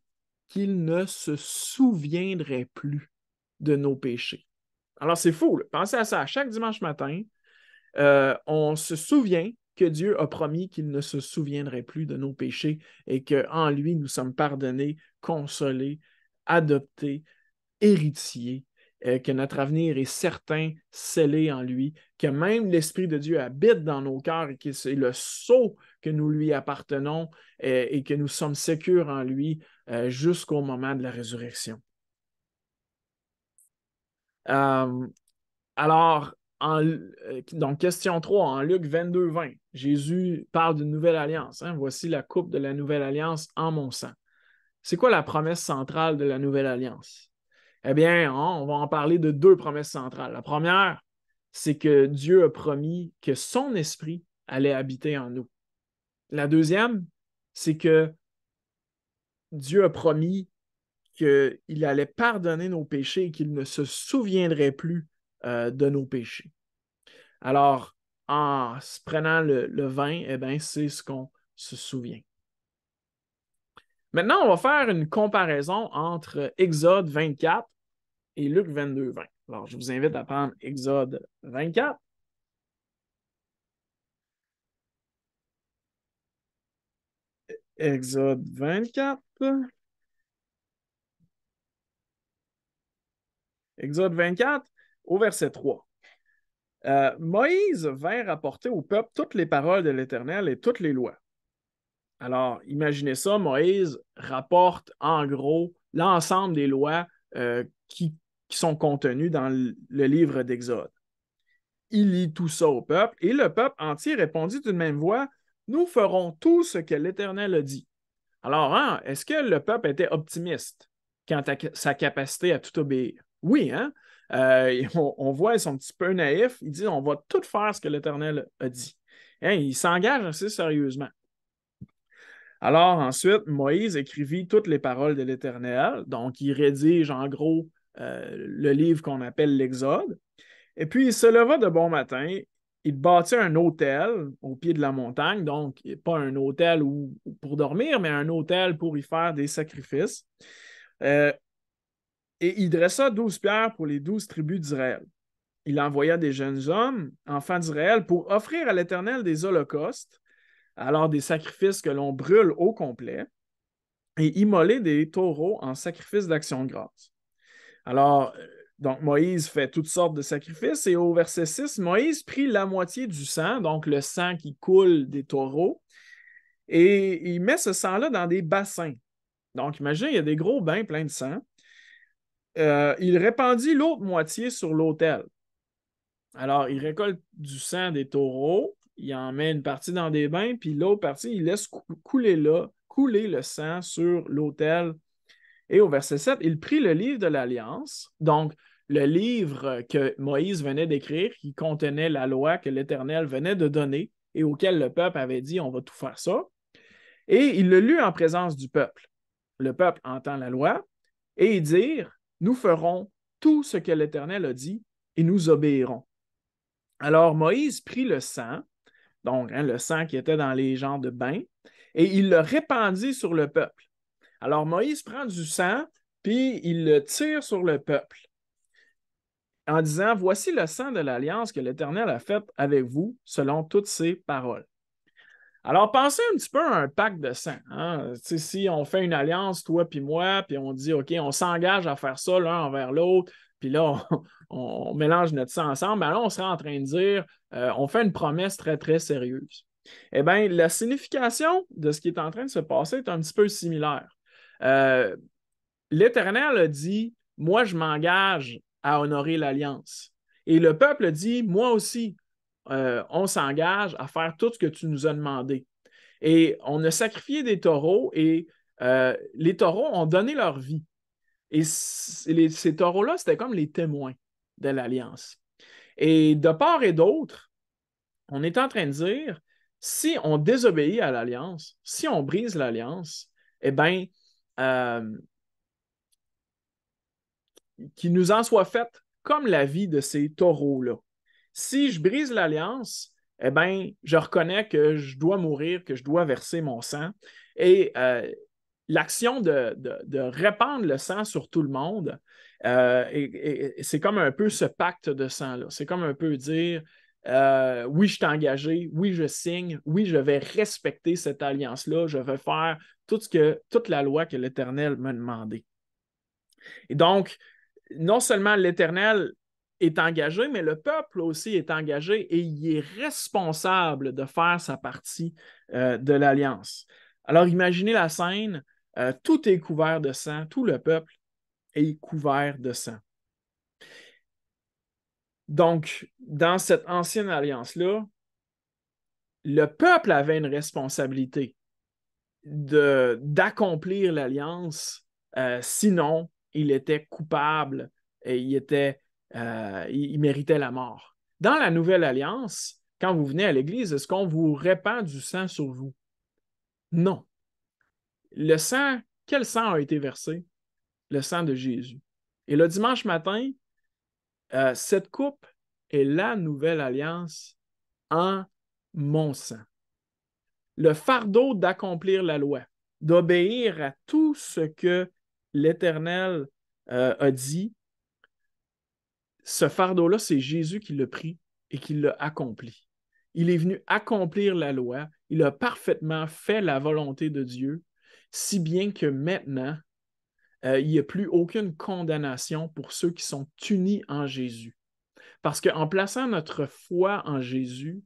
qu'il ne se souviendrait plus de nos péchés. Alors, c'est fou, là. Pensez à ça. Chaque dimanche matin, on se souvient que Dieu a promis qu'il ne se souviendrait plus de nos péchés et qu'en lui, nous sommes pardonnés, consolés, adoptés, héritiers, que notre avenir est certain, scellé en lui, que même l'Esprit de Dieu habite dans nos cœurs et que c'est le sceau que nous lui appartenons et que nous sommes sécures en lui jusqu'au moment de la résurrection. Alors, donc, question 3, en Luc 22, 20, Jésus parle d'une nouvelle alliance. Hein? Voici la coupe de la nouvelle alliance en mon sang. C'est quoi la promesse centrale de la nouvelle alliance? Eh bien, on va en parler de deux promesses centrales. La première, c'est que Dieu a promis que son esprit allait habiter en nous. La deuxième, c'est que Dieu a promis qu'il allait pardonner nos péchés et qu'il ne se souviendrait plus de nos péchés. Alors, en se prenant le vin, eh bien, c'est ce qu'on se souvient. Maintenant, on va faire une comparaison entre Exode 24 et Luc 22, 20. Alors, je vous invite à prendre Exode 24. Exode 24. Exode 24, au verset 3. Moïse vint rapporter au peuple toutes les paroles de l'Éternel et toutes les lois. Alors, imaginez ça, Moïse rapporte en gros l'ensemble des lois qui sont contenues dans le livre d'Exode. Il lit tout ça au peuple et le peuple entier répondit d'une même voix, « Nous ferons tout ce que l'Éternel a dit. » Alors, hein, est-ce que le peuple était optimiste quant à sa capacité à tout obéir? Oui, hein? On voit, ils sont un petit peu naïfs. Ils disent, on va tout faire ce que l'Éternel a dit. Hein, ils s'engagent assez sérieusement. Alors ensuite, Moïse écrivit toutes les paroles de l'Éternel. Donc, il rédige en gros le livre qu'on appelle l'Exode. Et puis, il se leva de bon matin. Il bâtit un autel au pied de la montagne. Donc, pas un autel pour dormir, mais un autel pour y faire des sacrifices. Et il dressa 12 pierres pour les 12 tribus d'Israël. Il envoya des jeunes hommes, enfants d'Israël, pour offrir à l'Éternel des holocaustes, alors des sacrifices que l'on brûle au complet, et immoler des taureaux en sacrifice d'action de grâce. Alors, donc Moïse fait toutes sortes de sacrifices, et au verset 6, Moïse prit la moitié du sang, donc le sang qui coule des taureaux, et il met ce sang-là dans des bassins. Donc, imaginez, il y a des gros bains pleins de sang. Il répandit l'autre moitié sur l'autel. Alors, il récolte du sang des taureaux, il en met une partie dans des bains, puis l'autre partie, il laisse couler le sang sur l'autel. Et au verset 7, il prit le livre de l'Alliance, donc le livre que Moïse venait d'écrire, qui contenait la loi que l'Éternel venait de donner et auquel le peuple avait dit, on va tout faire ça. Et il le lut en présence du peuple. Le peuple entend la loi et ils dirent, nous ferons tout ce que l'Éternel a dit et nous obéirons. Alors Moïse prit le sang, donc le sang qui était dans les genres de bains, et il le répandit sur le peuple. Alors Moïse prend du sang, puis il le tire sur le peuple en disant, voici le sang de l'alliance que l'Éternel a faite avec vous selon toutes ses paroles. Alors, pensez un petit peu à un pacte de sang. Hein? Si on fait une alliance, toi puis moi, puis on dit, OK, on s'engage à faire ça l'un envers l'autre, puis là, on mélange notre sang ensemble, ben là, on serait en train de dire, on fait une promesse très, très sérieuse. Eh bien, la signification de ce qui est en train de se passer est un petit peu similaire. L'Éternel a dit, moi, je m'engage à honorer l'alliance. Et le peuple dit, moi aussi, on s'engage à faire tout ce que tu nous as demandé. Et on a sacrifié des taureaux et les taureaux ont donné leur vie. Et ces taureaux-là, c'était comme les témoins de l'alliance. Et de part et d'autre, on est en train de dire, si on désobéit à l'alliance, si on brise l'alliance, eh bien, qu'il nous en soit fait comme la vie de ces taureaux-là. Si je brise l'alliance, eh bien, je reconnais que je dois mourir, que je dois verser mon sang. Et l'action de répandre le sang sur tout le monde, c'est comme un peu ce pacte de sang-là. C'est comme un peu dire, oui, je suis engagé, oui, je signe, oui, je vais respecter cette alliance-là, je vais faire toute la loi que l'Éternel m'a demandé. Et donc, non seulement l'Éternel est engagé, mais le peuple aussi est engagé et il est responsable de faire sa partie de l'alliance. Alors, imaginez la scène, tout est couvert de sang, tout le peuple est couvert de sang. Donc, dans cette ancienne alliance-là, le peuple avait une responsabilité d'accomplir l'alliance, sinon il était coupable et il méritait la mort. Dans la nouvelle alliance, quand vous venez à l'Église, est-ce qu'on vous répand du sang sur vous? Non. Le sang, quel sang a été versé? Le sang de Jésus. Et le dimanche matin, cette coupe est la nouvelle alliance en mon sang. Le fardeau d'accomplir la loi, d'obéir à tout ce que l'Éternel a dit, ce fardeau-là, c'est Jésus qui l'a pris et qui l'a accompli. Il est venu accomplir la loi, il a parfaitement fait la volonté de Dieu, si bien que maintenant, il n'y a plus aucune condamnation pour ceux qui sont unis en Jésus. Parce qu'en plaçant notre foi en Jésus,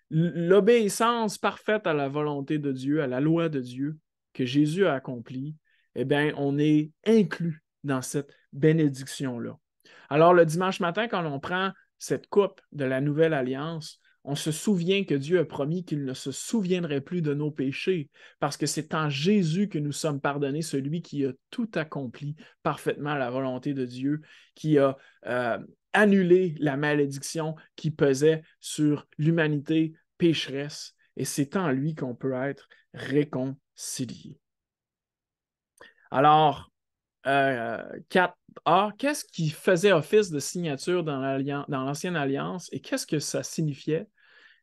l'obéissance parfaite à la volonté de Dieu, à la loi de Dieu que Jésus a accomplie, eh bien, on est inclus dans cette bénédiction-là. Alors, le dimanche matin, quand on prend cette coupe de la nouvelle alliance, on se souvient que Dieu a promis qu'il ne se souviendrait plus de nos péchés, parce que c'est en Jésus que nous sommes pardonnés, celui qui a tout accompli parfaitement à la volonté de Dieu, qui a annulé la malédiction qui pesait sur l'humanité pécheresse, et c'est en lui qu'on peut être réconcilié. Alors, 4a, qu'est-ce qui faisait office de signature dans l'Ancienne Alliance et qu'est-ce que ça signifiait?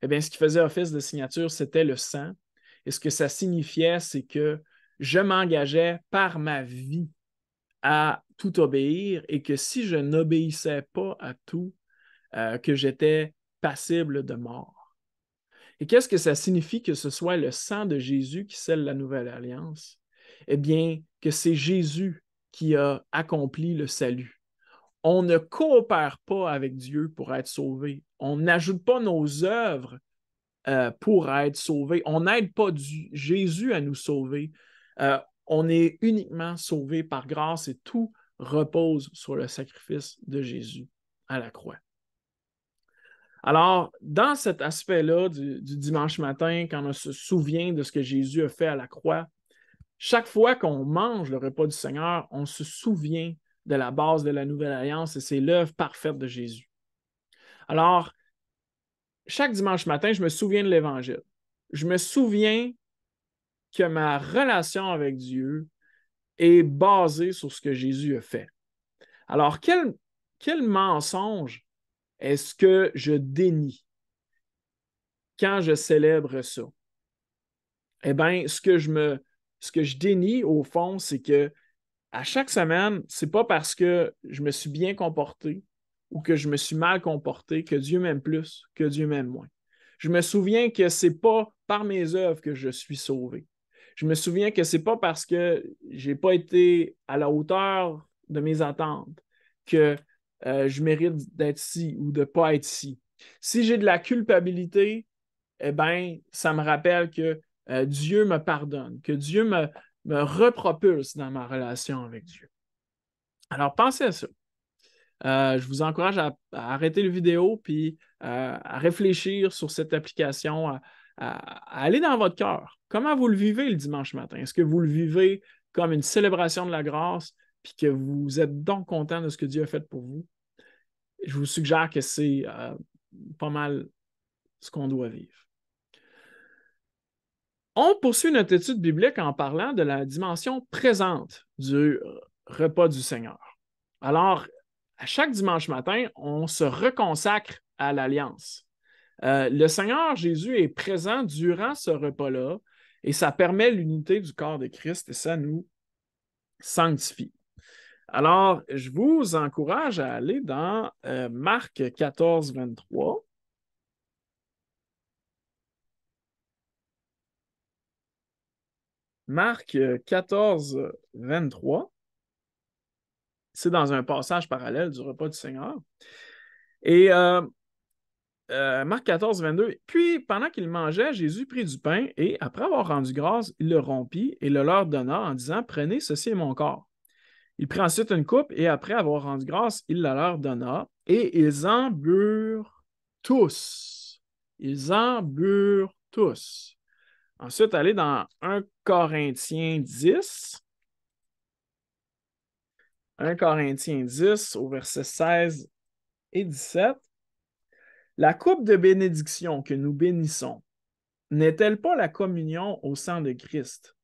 Eh bien, ce qui faisait office de signature, c'était le sang. Et ce que ça signifiait, c'est que je m'engageais par ma vie à tout obéir et que si je n'obéissais pas à tout, que j'étais passible de mort. Et qu'est-ce que ça signifie que ce soit le sang de Jésus qui scelle la nouvelle alliance? Eh bien, que c'est Jésus qui a accompli le salut. On ne coopère pas avec Dieu pour être sauvé. On n'ajoute pas nos œuvres pour être sauvé. On n'aide pas Jésus à nous sauver. On est uniquement sauvé par grâce et tout repose sur le sacrifice de Jésus à la croix. Alors, dans cet aspect-là du dimanche matin, quand on se souvient de ce que Jésus a fait à la croix, chaque fois qu'on mange le repas du Seigneur, on se souvient de la base de la Nouvelle Alliance et c'est l'œuvre parfaite de Jésus. Alors, chaque dimanche matin, je me souviens de l'Évangile. Je me souviens que ma relation avec Dieu est basée sur ce que Jésus a fait. Alors, quel mensonge est-ce que je dénie quand je célèbre ça? Eh bien, ce que je dénie, au fond, c'est que à chaque semaine, c'est pas parce que je me suis bien comporté ou que je me suis mal comporté que Dieu m'aime plus, que Dieu m'aime moins. Je me souviens que c'est pas par mes œuvres que je suis sauvé. Je me souviens que c'est pas parce que j'ai pas été à la hauteur de mes attentes que je mérite d'être ici ou de ne pas être ici. Si j'ai de la culpabilité, eh bien, ça me rappelle que Dieu me pardonne, que Dieu me repropulse dans ma relation avec Dieu. Alors, pensez à ça. Je vous encourage à arrêter la vidéo puis à réfléchir sur cette application, à aller dans votre cœur. Comment vous le vivez le dimanche matin? Est-ce que vous le vivez comme une célébration de la grâce puis que vous êtes donc content de ce que Dieu a fait pour vous? Je vous suggère que c'est pas mal ce qu'on doit vivre. On poursuit notre étude biblique en parlant de la dimension présente du repas du Seigneur. Alors, à chaque dimanche matin, on se reconsacre à l'Alliance. Le Seigneur Jésus est présent durant ce repas-là et ça permet l'unité du corps de Christ et ça nous sanctifie. Alors, je vous encourage à aller dans Marc 14, 23. Marc 14, 23. C'est dans un passage parallèle du repas du Seigneur. Et Marc 14, 22. Puis, pendant qu'il mangeait, Jésus prit du pain et, après avoir rendu grâce, il le rompit et le leur donna en disant, prenez, ceci est mon corps. Il prit ensuite une coupe et, après avoir rendu grâce, il la leur donna et ils en burent tous. Ils en burent tous. Ensuite, allez dans 1 Corinthiens 10. 1 Corinthiens 10 au verset 16 et 17. La coupe de bénédiction que nous bénissons n'est-elle pas la communion au sang de Christ?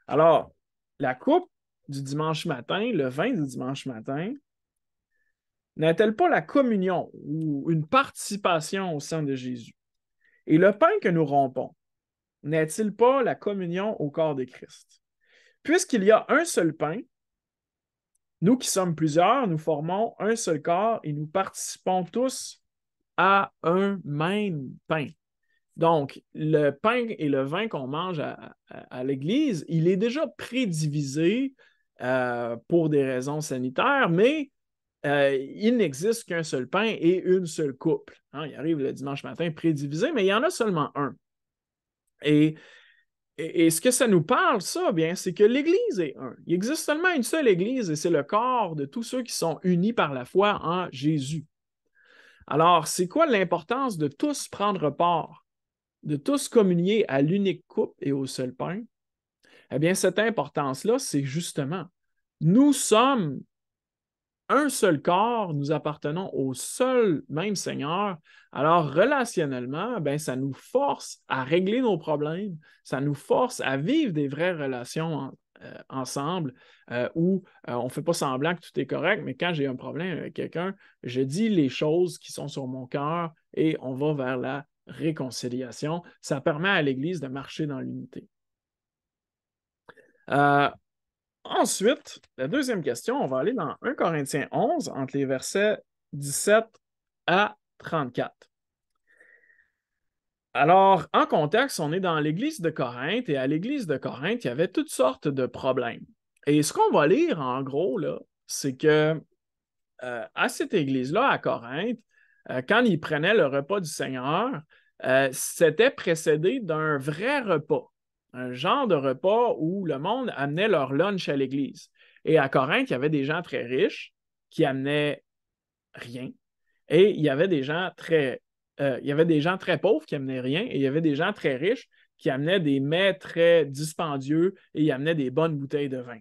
Alors, la coupe du dimanche matin, le vin du dimanche matin, n'est-elle pas la communion ou une participation au sang de Jésus? Et le pain que nous rompons, n'est-il pas la communion au corps de Christ? Puisqu'il y a un seul pain, nous qui sommes plusieurs, nous formons un seul corps et nous participons tous à un même pain. Donc, le pain et le vin qu'on mange à l'Église, il est déjà prédivisé pour des raisons sanitaires, mais il n'existe qu'un seul pain et une seule coupe. Hein, il arrive le dimanche matin prédivisé, mais il y en a seulement un. Et ce que ça nous parle, ça, bien, c'est que l'Église est un. Il existe seulement une seule Église et c'est le corps de tous ceux qui sont unis par la foi en Jésus. Alors, c'est quoi l'importance de tous prendre part, de tous communier à l'unique coupe et au seul pain? Eh bien, cette importance-là, c'est justement, nous sommes un seul corps, nous appartenons au seul même Seigneur. Alors, relationnellement, ben, ça nous force à régler nos problèmes, ça nous force à vivre des vraies relations ensemble où on ne fait pas semblant que tout est correct, mais quand j'ai un problème avec quelqu'un, je dis les choses qui sont sur mon cœur et on va vers la réconciliation. Ça permet à l'Église de marcher dans l'unité. Ensuite, la deuxième question, on va aller dans 1 Corinthiens 11, entre les versets 17 à 34. Alors, en contexte, on est dans l'église de Corinthe, et à l'église de Corinthe, il y avait toutes sortes de problèmes. Et ce qu'on va lire, en gros, là, c'est que à cette église-là, à Corinthe, quand ils prenaient le repas du Seigneur, c'était précédé d'un vrai repas. Un genre de repas où le monde amenait leur lunch à l'église. Et à Corinthe, il y avait des gens très riches qui amenaient rien. Et il y avait des gens très pauvres qui amenaient rien. Et il y avait des gens très riches qui amenaient des mets très dispendieux et ils amenaient des bonnes bouteilles de vin.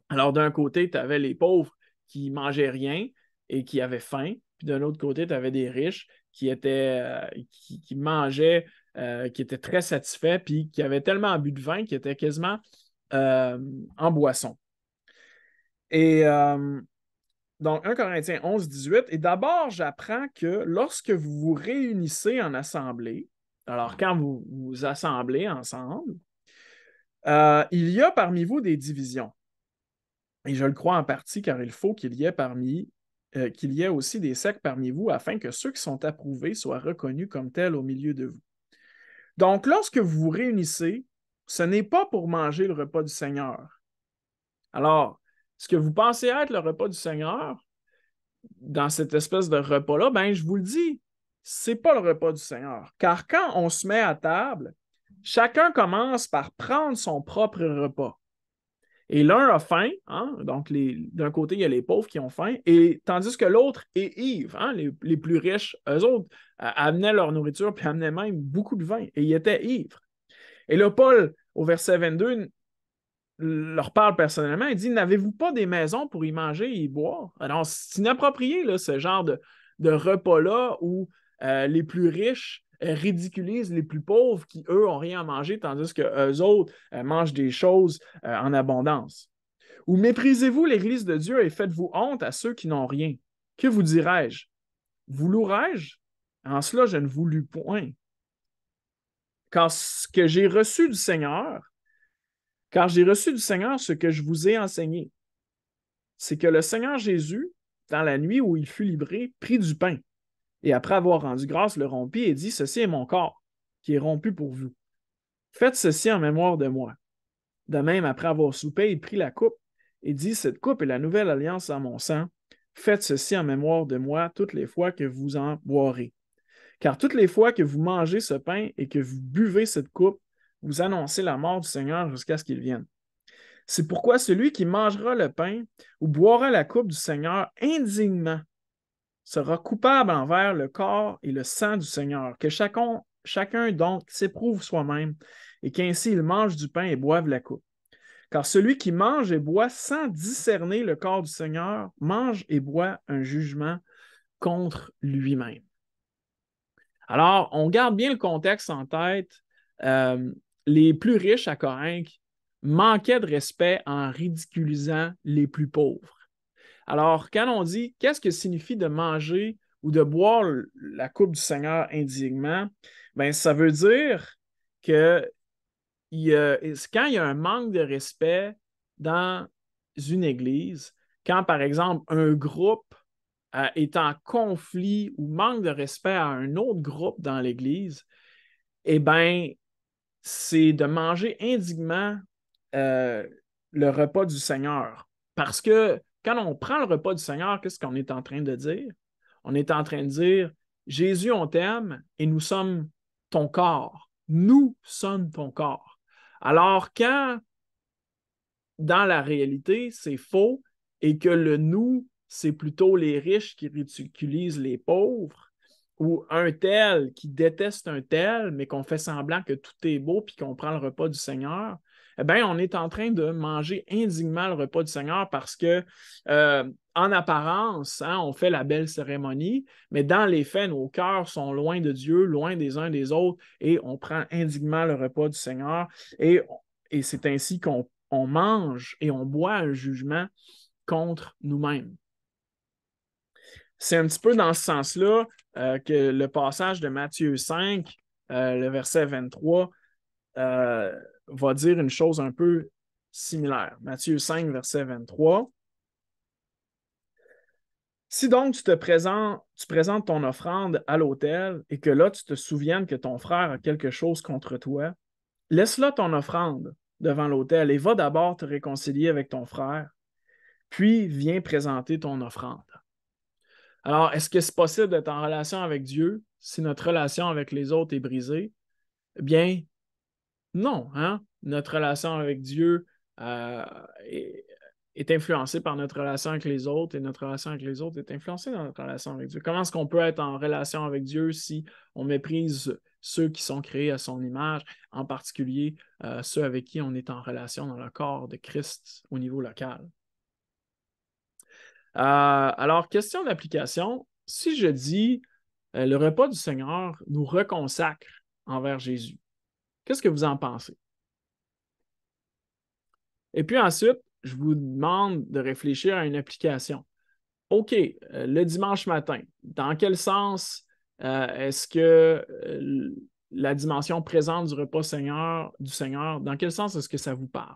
Alors, d'un côté, tu avais les pauvres qui mangeaient rien et qui avaient faim. Puis d'un autre côté, tu avais des riches qui mangeaient qui était très satisfait, puis qui avait tellement bu de vin qu'il était quasiment en boisson. Et donc, 1 Corinthiens 11, 18. Et d'abord, j'apprends que lorsque vous vous réunissez en assemblée, alors quand vous vous assemblez ensemble, il y a parmi vous des divisions. Et je le crois en partie car il faut qu'il y ait aussi des sectes parmi vous afin que ceux qui sont approuvés soient reconnus comme tels au milieu de vous. Donc, lorsque vous vous réunissez, ce n'est pas pour manger le repas du Seigneur. Alors, ce que vous pensez être le repas du Seigneur, dans cette espèce de repas-là, ben, je vous le dis, c'est pas le repas du Seigneur. Car quand on se met à table, chacun commence par prendre son propre repas. Et l'un a faim, hein? Donc d'un côté, il y a les pauvres qui ont faim, et tandis que l'autre est ivre. Hein? Les plus riches, eux autres, amenaient leur nourriture, puis amenaient même beaucoup de vin, et ils étaient ivres. Et là, Paul, au verset 22, leur parle personnellement, il dit, n'avez-vous pas des maisons pour y manger et y boire? Alors, c'est inapproprié, là, ce genre de repas-là où les plus riches ridiculisent les plus pauvres qui, eux, n'ont rien à manger, tandis qu'eux autres mangent des choses en abondance. Ou méprisez-vous l'Église de Dieu et faites-vous honte à ceux qui n'ont rien? Que vous dirais-je? Vous louerai-je? En cela, je ne vous loue point. Car ce que j'ai reçu du Seigneur, car j'ai reçu du Seigneur ce que je vous ai enseigné, c'est que le Seigneur Jésus, dans la nuit où il fut livré, prit du pain, et après avoir rendu grâce, le rompit et dit, ceci est mon corps, qui est rompu pour vous. Faites ceci en mémoire de moi. De même, après avoir soupé, il prit la coupe et dit, cette coupe est la nouvelle alliance en mon sang. Faites ceci en mémoire de moi toutes les fois que vous en boirez. Car toutes les fois que vous mangez ce pain et que vous buvez cette coupe, vous annoncez la mort du Seigneur jusqu'à ce qu'il vienne. C'est pourquoi celui qui mangera le pain ou boira la coupe du Seigneur indignement sera coupable envers le corps et le sang du Seigneur. Que chacun donc s'éprouve soi-même et qu'ainsi il mange du pain et boive la coupe. Car celui qui mange et boit sans discerner le corps du Seigneur mange et boit un jugement contre lui-même. Alors, on garde bien le contexte en tête. Les plus riches à Corinthe manquaient de respect en ridiculisant les plus pauvres. Alors, quand on dit qu'est-ce que signifie de manger ou de boire la coupe du Seigneur indignement, ben, ça veut dire que quand il y a un manque de respect dans une église, quand par exemple un groupe est en conflit ou manque de respect à un autre groupe dans l'église, eh bien, c'est de manger indignement le repas du Seigneur. Parce que quand on prend le repas du Seigneur, qu'est-ce qu'on est en train de dire? On est en train de dire, Jésus, on t'aime et nous sommes ton corps. Nous sommes ton corps. Alors, quand dans la réalité, c'est faux et que le nous, c'est plutôt les riches qui ridiculisent les pauvres, ou un tel qui déteste un tel, mais qu'on fait semblant que tout est beau puis qu'on prend le repas du Seigneur, eh bien, on est en train de manger indignement le repas du Seigneur parce que, en apparence, hein, on fait la belle cérémonie, mais dans les faits, nos cœurs sont loin de Dieu, loin des uns des autres, et on prend indignement le repas du Seigneur, et c'est ainsi qu'on mange et on boit un jugement contre nous-mêmes. C'est un petit peu dans ce sens-là que le passage de Matthieu 5, le verset 23, va dire une chose un peu similaire. Matthieu 5, verset 23. Si donc tu présentes ton offrande à l'autel et que là tu te souviennes que ton frère a quelque chose contre toi, laisse là ton offrande devant l'autel et va d'abord te réconcilier avec ton frère, puis viens présenter ton offrande. Alors, est-ce que c'est possible d'être en relation avec Dieu si notre relation avec les autres est brisée? Eh bien, non. Hein? Notre relation avec Dieu est influencée par notre relation avec les autres et notre relation avec les autres est influencée dans notre relation avec Dieu. Comment est-ce qu'on peut être en relation avec Dieu si on méprise ceux qui sont créés à son image, en particulier ceux avec qui on est en relation dans le corps de Christ au niveau local? Alors, question d'application. Si je dis le repas du Seigneur nous reconsacre envers Jésus. Qu'est-ce que vous en pensez? Et puis ensuite, je vous demande de réfléchir à une application. OK, le dimanche matin, dans quel sens est-ce que la dimension présente du repas du Seigneur, dans quel sens est-ce que ça vous parle?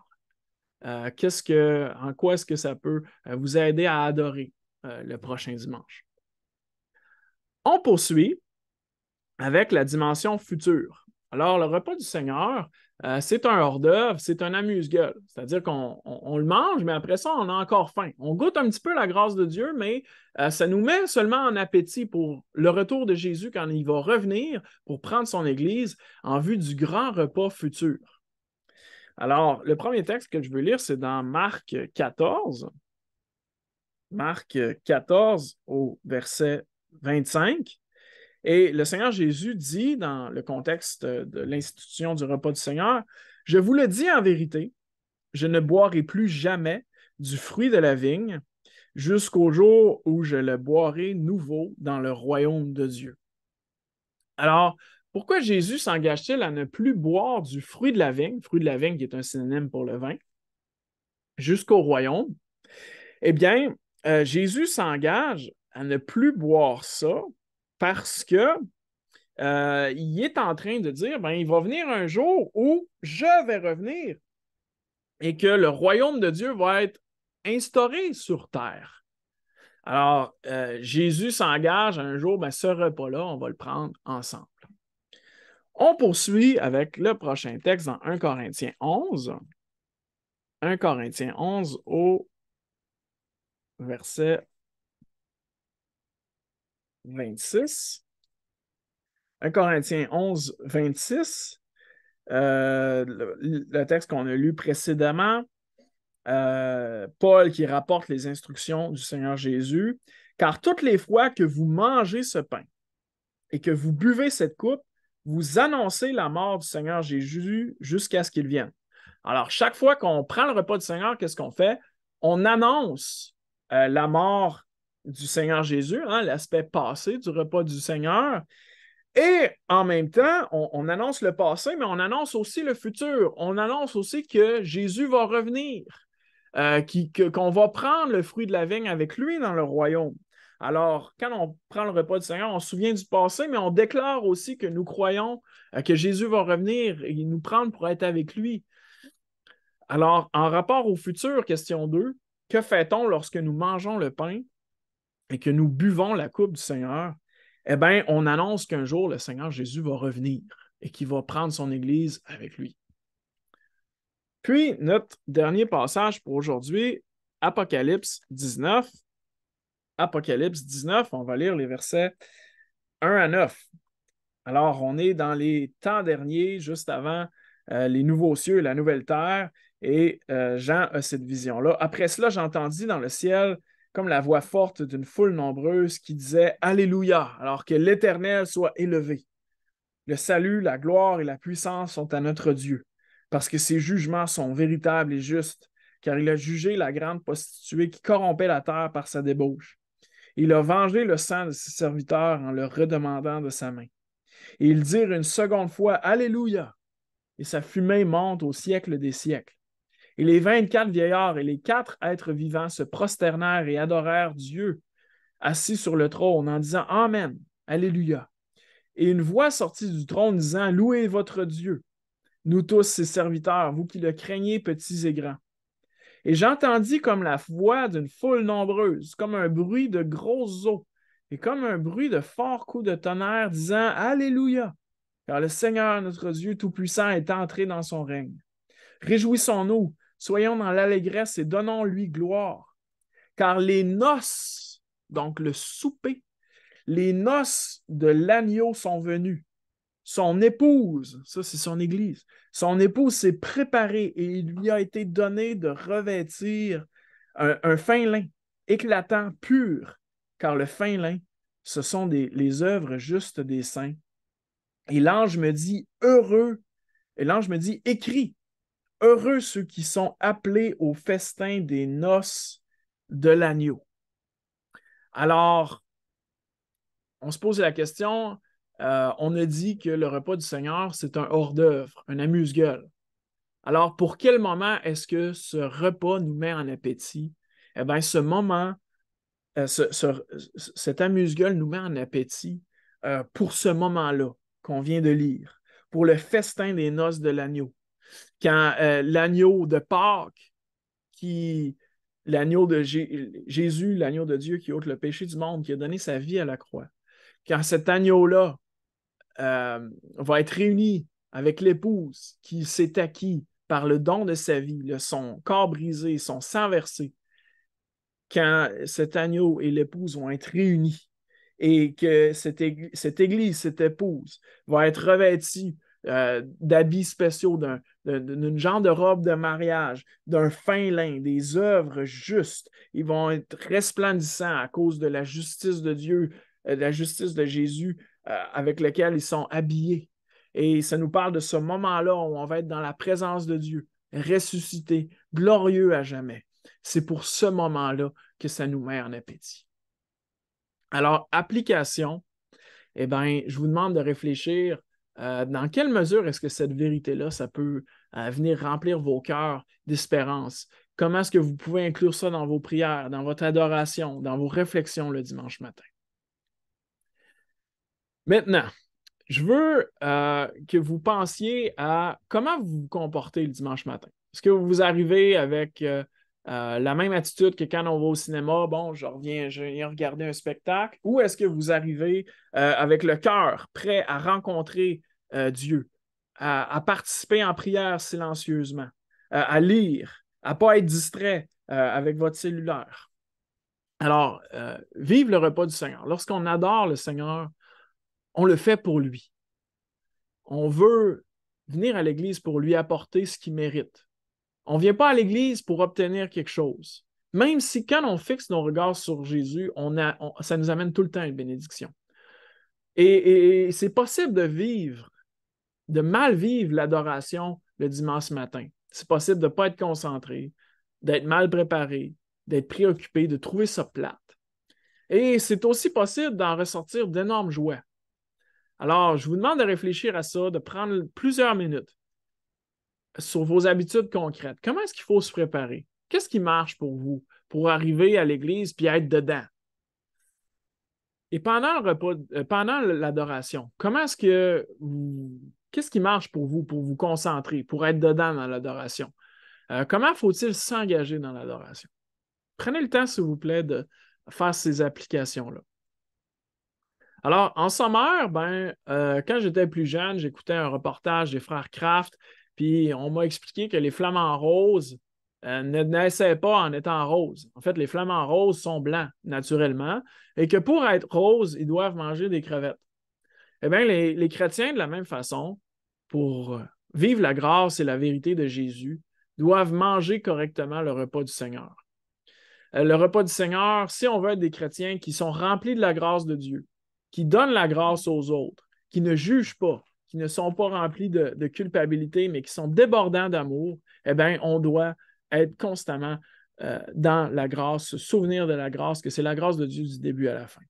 En quoi est-ce que ça peut vous aider à adorer le prochain dimanche? On poursuit avec la dimension future. Alors, le repas du Seigneur, c'est un hors-d'œuvre, c'est un amuse-gueule. C'est-à-dire qu'on le mange, mais après ça, on a encore faim. On goûte un petit peu la grâce de Dieu, mais ça nous met seulement en appétit pour le retour de Jésus quand il va revenir pour prendre son Église en vue du grand repas futur. Alors, le premier texte que je veux lire, c'est dans Marc 14. Marc 14 au verset 25. Et le Seigneur Jésus dit, dans le contexte de l'institution du repas du Seigneur, « Je vous le dis en vérité, je ne boirai plus jamais du fruit de la vigne jusqu'au jour où je le boirai nouveau dans le royaume de Dieu. » Alors, pourquoi Jésus s'engage-t-il à ne plus boire du fruit de la vigne qui est un synonyme pour le vin, jusqu'au royaume? Eh bien, Jésus s'engage à ne plus boire ça parce que il est en train de dire, il va venir un jour où je vais revenir et que le royaume de Dieu va être instauré sur terre. Alors, Jésus s'engage un jour, ce repas-là, on va le prendre ensemble. On poursuit avec le prochain texte dans 1 Corinthiens 11. 1 Corinthiens 11 au verset 26. 1 Corinthiens 11, 26. Le texte qu'on a lu précédemment, Paul qui rapporte les instructions du Seigneur Jésus. « Car toutes les fois que vous mangez ce pain et que vous buvez cette coupe, vous annoncez la mort du Seigneur Jésus jusqu'à ce qu'il vienne. » Alors, chaque fois qu'on prend le repas du Seigneur, qu'est-ce qu'on fait? On annonce la mort du Seigneur Jésus, l'aspect passé du repas du Seigneur. Et en même temps, on annonce le passé, mais on annonce aussi le futur. On annonce aussi que Jésus va revenir, qu'on va prendre le fruit de la vigne avec lui dans le royaume. Alors, quand on prend le repas du Seigneur, on se souvient du passé, mais on déclare aussi que nous croyons que Jésus va revenir et nous prendre pour être avec lui. Alors, en rapport au futur, question 2, que fait-on lorsque nous mangeons le pain et que nous buvons la coupe du Seigneur? Eh bien, on annonce qu'un jour, le Seigneur Jésus va revenir et qu'il va prendre son Église avec lui. Puis, notre dernier passage pour aujourd'hui, Apocalypse 19. Apocalypse 19, on va lire les versets 1 à 9. Alors, on est dans les temps derniers, juste avant les nouveaux cieux et la nouvelle terre, et Jean a cette vision-là. Après cela, j'entendis dans le ciel comme la voix forte d'une foule nombreuse qui disait « Alléluia », alors que l'Éternel soit élevé. Le salut, la gloire et la puissance sont à notre Dieu, parce que ses jugements sont véritables et justes, car il a jugé la grande prostituée qui corrompait la terre par sa débauche. Il a vengé le sang de ses serviteurs en leur redemandant de sa main. Et ils dirent une seconde fois « Alléluia », et sa fumée monte au siècle des siècles. Et les 24 vieillards et les 4 êtres vivants se prosternèrent et adorèrent Dieu, assis sur le trône, en disant « Amen, Alléluia ». Et une voix sortit du trône disant « Louez votre Dieu, nous tous ses serviteurs, vous qui le craignez, petits et grands. » Et j'entendis comme la voix d'une foule nombreuse, comme un bruit de grosses eaux, et comme un bruit de forts coups de tonnerre, disant « Alléluia, car le Seigneur notre Dieu Tout-Puissant est entré dans son règne. Réjouissons-nous, soyons dans l'allégresse et donnons-lui gloire. Car les noces, donc le souper, les noces de l'agneau sont venues. Son épouse, ça c'est son Église, son épouse s'est préparée et il lui a été donné de revêtir un fin lin, éclatant, pur, car le fin lin, ce sont les œuvres justes des saints. Et l'ange me dit, heureux, et l'ange me dit, écris, heureux ceux qui sont appelés au festin des noces de l'agneau. Alors, on se pose la question, on a dit que le repas du Seigneur, c'est un hors-d'œuvre, un amuse-gueule. Alors, pour quel moment est-ce que ce repas nous met en appétit? Eh bien, ce moment, cet amuse-gueule nous met en appétit pour ce moment-là qu'on vient de lire, pour le festin des noces de l'agneau. Quand l'agneau de Pâques, l'agneau de Jésus, l'agneau de Dieu qui ôte le péché du monde, qui a donné sa vie à la croix, quand cet agneau-là va être réuni avec l'épouse qui s'est acquis par le don de sa vie, son corps brisé, son sang versé, quand cet agneau et l'épouse vont être réunis et que cette église, cette épouse, va être revêtue d'habits spéciaux, d'une genre de robe de mariage, d'un fin lin, des œuvres justes. Ils vont être resplendissants à cause de la justice de Dieu, de la justice de Jésus avec lequel ils sont habillés. Et ça nous parle de ce moment-là où on va être dans la présence de Dieu, ressuscité, glorieux à jamais. C'est pour ce moment-là que ça nous met en appétit. Alors, application, eh bien, je vous demande de réfléchir dans quelle mesure est-ce que cette vérité-là, ça peut venir remplir vos cœurs d'espérance? Comment est-ce que vous pouvez inclure ça dans vos prières, dans votre adoration, dans vos réflexions le dimanche matin? Maintenant, je veux que vous pensiez à comment vous vous comportez le dimanche matin. Est-ce que vous arrivez avec la même attitude que quand on va au cinéma, bon, je viens regarder un spectacle, ou est-ce que vous arrivez avec le cœur prêt à rencontrer Dieu, à participer en prière silencieusement, à lire, à ne pas être distrait avec votre cellulaire? Alors, vive le repas du Seigneur. Lorsqu'on adore le Seigneur, on le fait pour lui. On veut venir à l'Église pour lui apporter ce qu'il mérite. On ne vient pas à l'Église pour obtenir quelque chose. Même si quand on fixe nos regards sur Jésus, ça nous amène tout le temps à une bénédiction. Et c'est possible de mal vivre l'adoration le dimanche matin. C'est possible de ne pas être concentré, d'être mal préparé, d'être préoccupé, de trouver ça plate. Et c'est aussi possible d'en ressortir d'énormes joies. Alors, je vous demande de réfléchir à ça, de prendre plusieurs minutes sur vos habitudes concrètes. Comment est-ce qu'il faut se préparer? Qu'est-ce qui marche pour vous pour arriver à l'église puis être dedans? Et pendant le repas, pendant l'adoration, qu'est-ce qui marche pour vous concentrer, pour être dedans dans l'adoration? Comment faut-il s'engager dans l'adoration? Prenez le temps, s'il vous plaît, de faire ces applications-là. Alors, en sommaire, quand j'étais plus jeune, j'écoutais un reportage des frères Kraft, puis on m'a expliqué que les flamants roses ne naissaient pas en étant roses. En fait, les flamants roses sont blancs naturellement, et que pour être roses, ils doivent manger des crevettes. Eh bien, les chrétiens, de la même façon, pour vivre la grâce et la vérité de Jésus, doivent manger correctement le repas du Seigneur. Le repas du Seigneur, si on veut être des chrétiens qui sont remplis de la grâce de Dieu, qui donnent la grâce aux autres, qui ne jugent pas, qui ne sont pas remplis de culpabilité, mais qui sont débordants d'amour, eh bien, on doit être constamment dans la grâce, se souvenir de la grâce, que c'est la grâce de Dieu du début à la fin.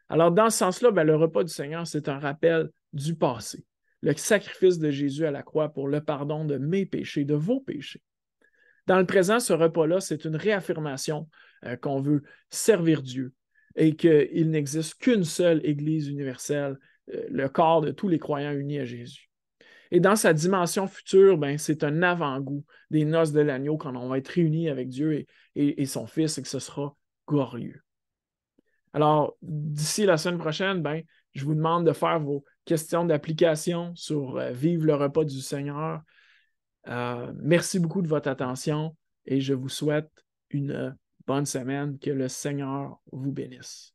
Alors, dans ce sens-là, le repas du Seigneur, c'est un rappel du passé, le sacrifice de Jésus à la croix pour le pardon de mes péchés, de vos péchés. Dans le présent, ce repas-là, c'est une réaffirmation qu'on veut servir Dieu et qu'il n'existe qu'une seule Église universelle, le corps de tous les croyants unis à Jésus. Et dans sa dimension future, c'est un avant-goût des noces de l'agneau quand on va être réunis avec Dieu et son Fils et que ce sera glorieux. Alors, d'ici la semaine prochaine, je vous demande de faire vos questions d'application sur Vive le repas du Seigneur. Merci beaucoup de votre attention et je vous souhaite une bonne semaine. Que le Seigneur vous bénisse.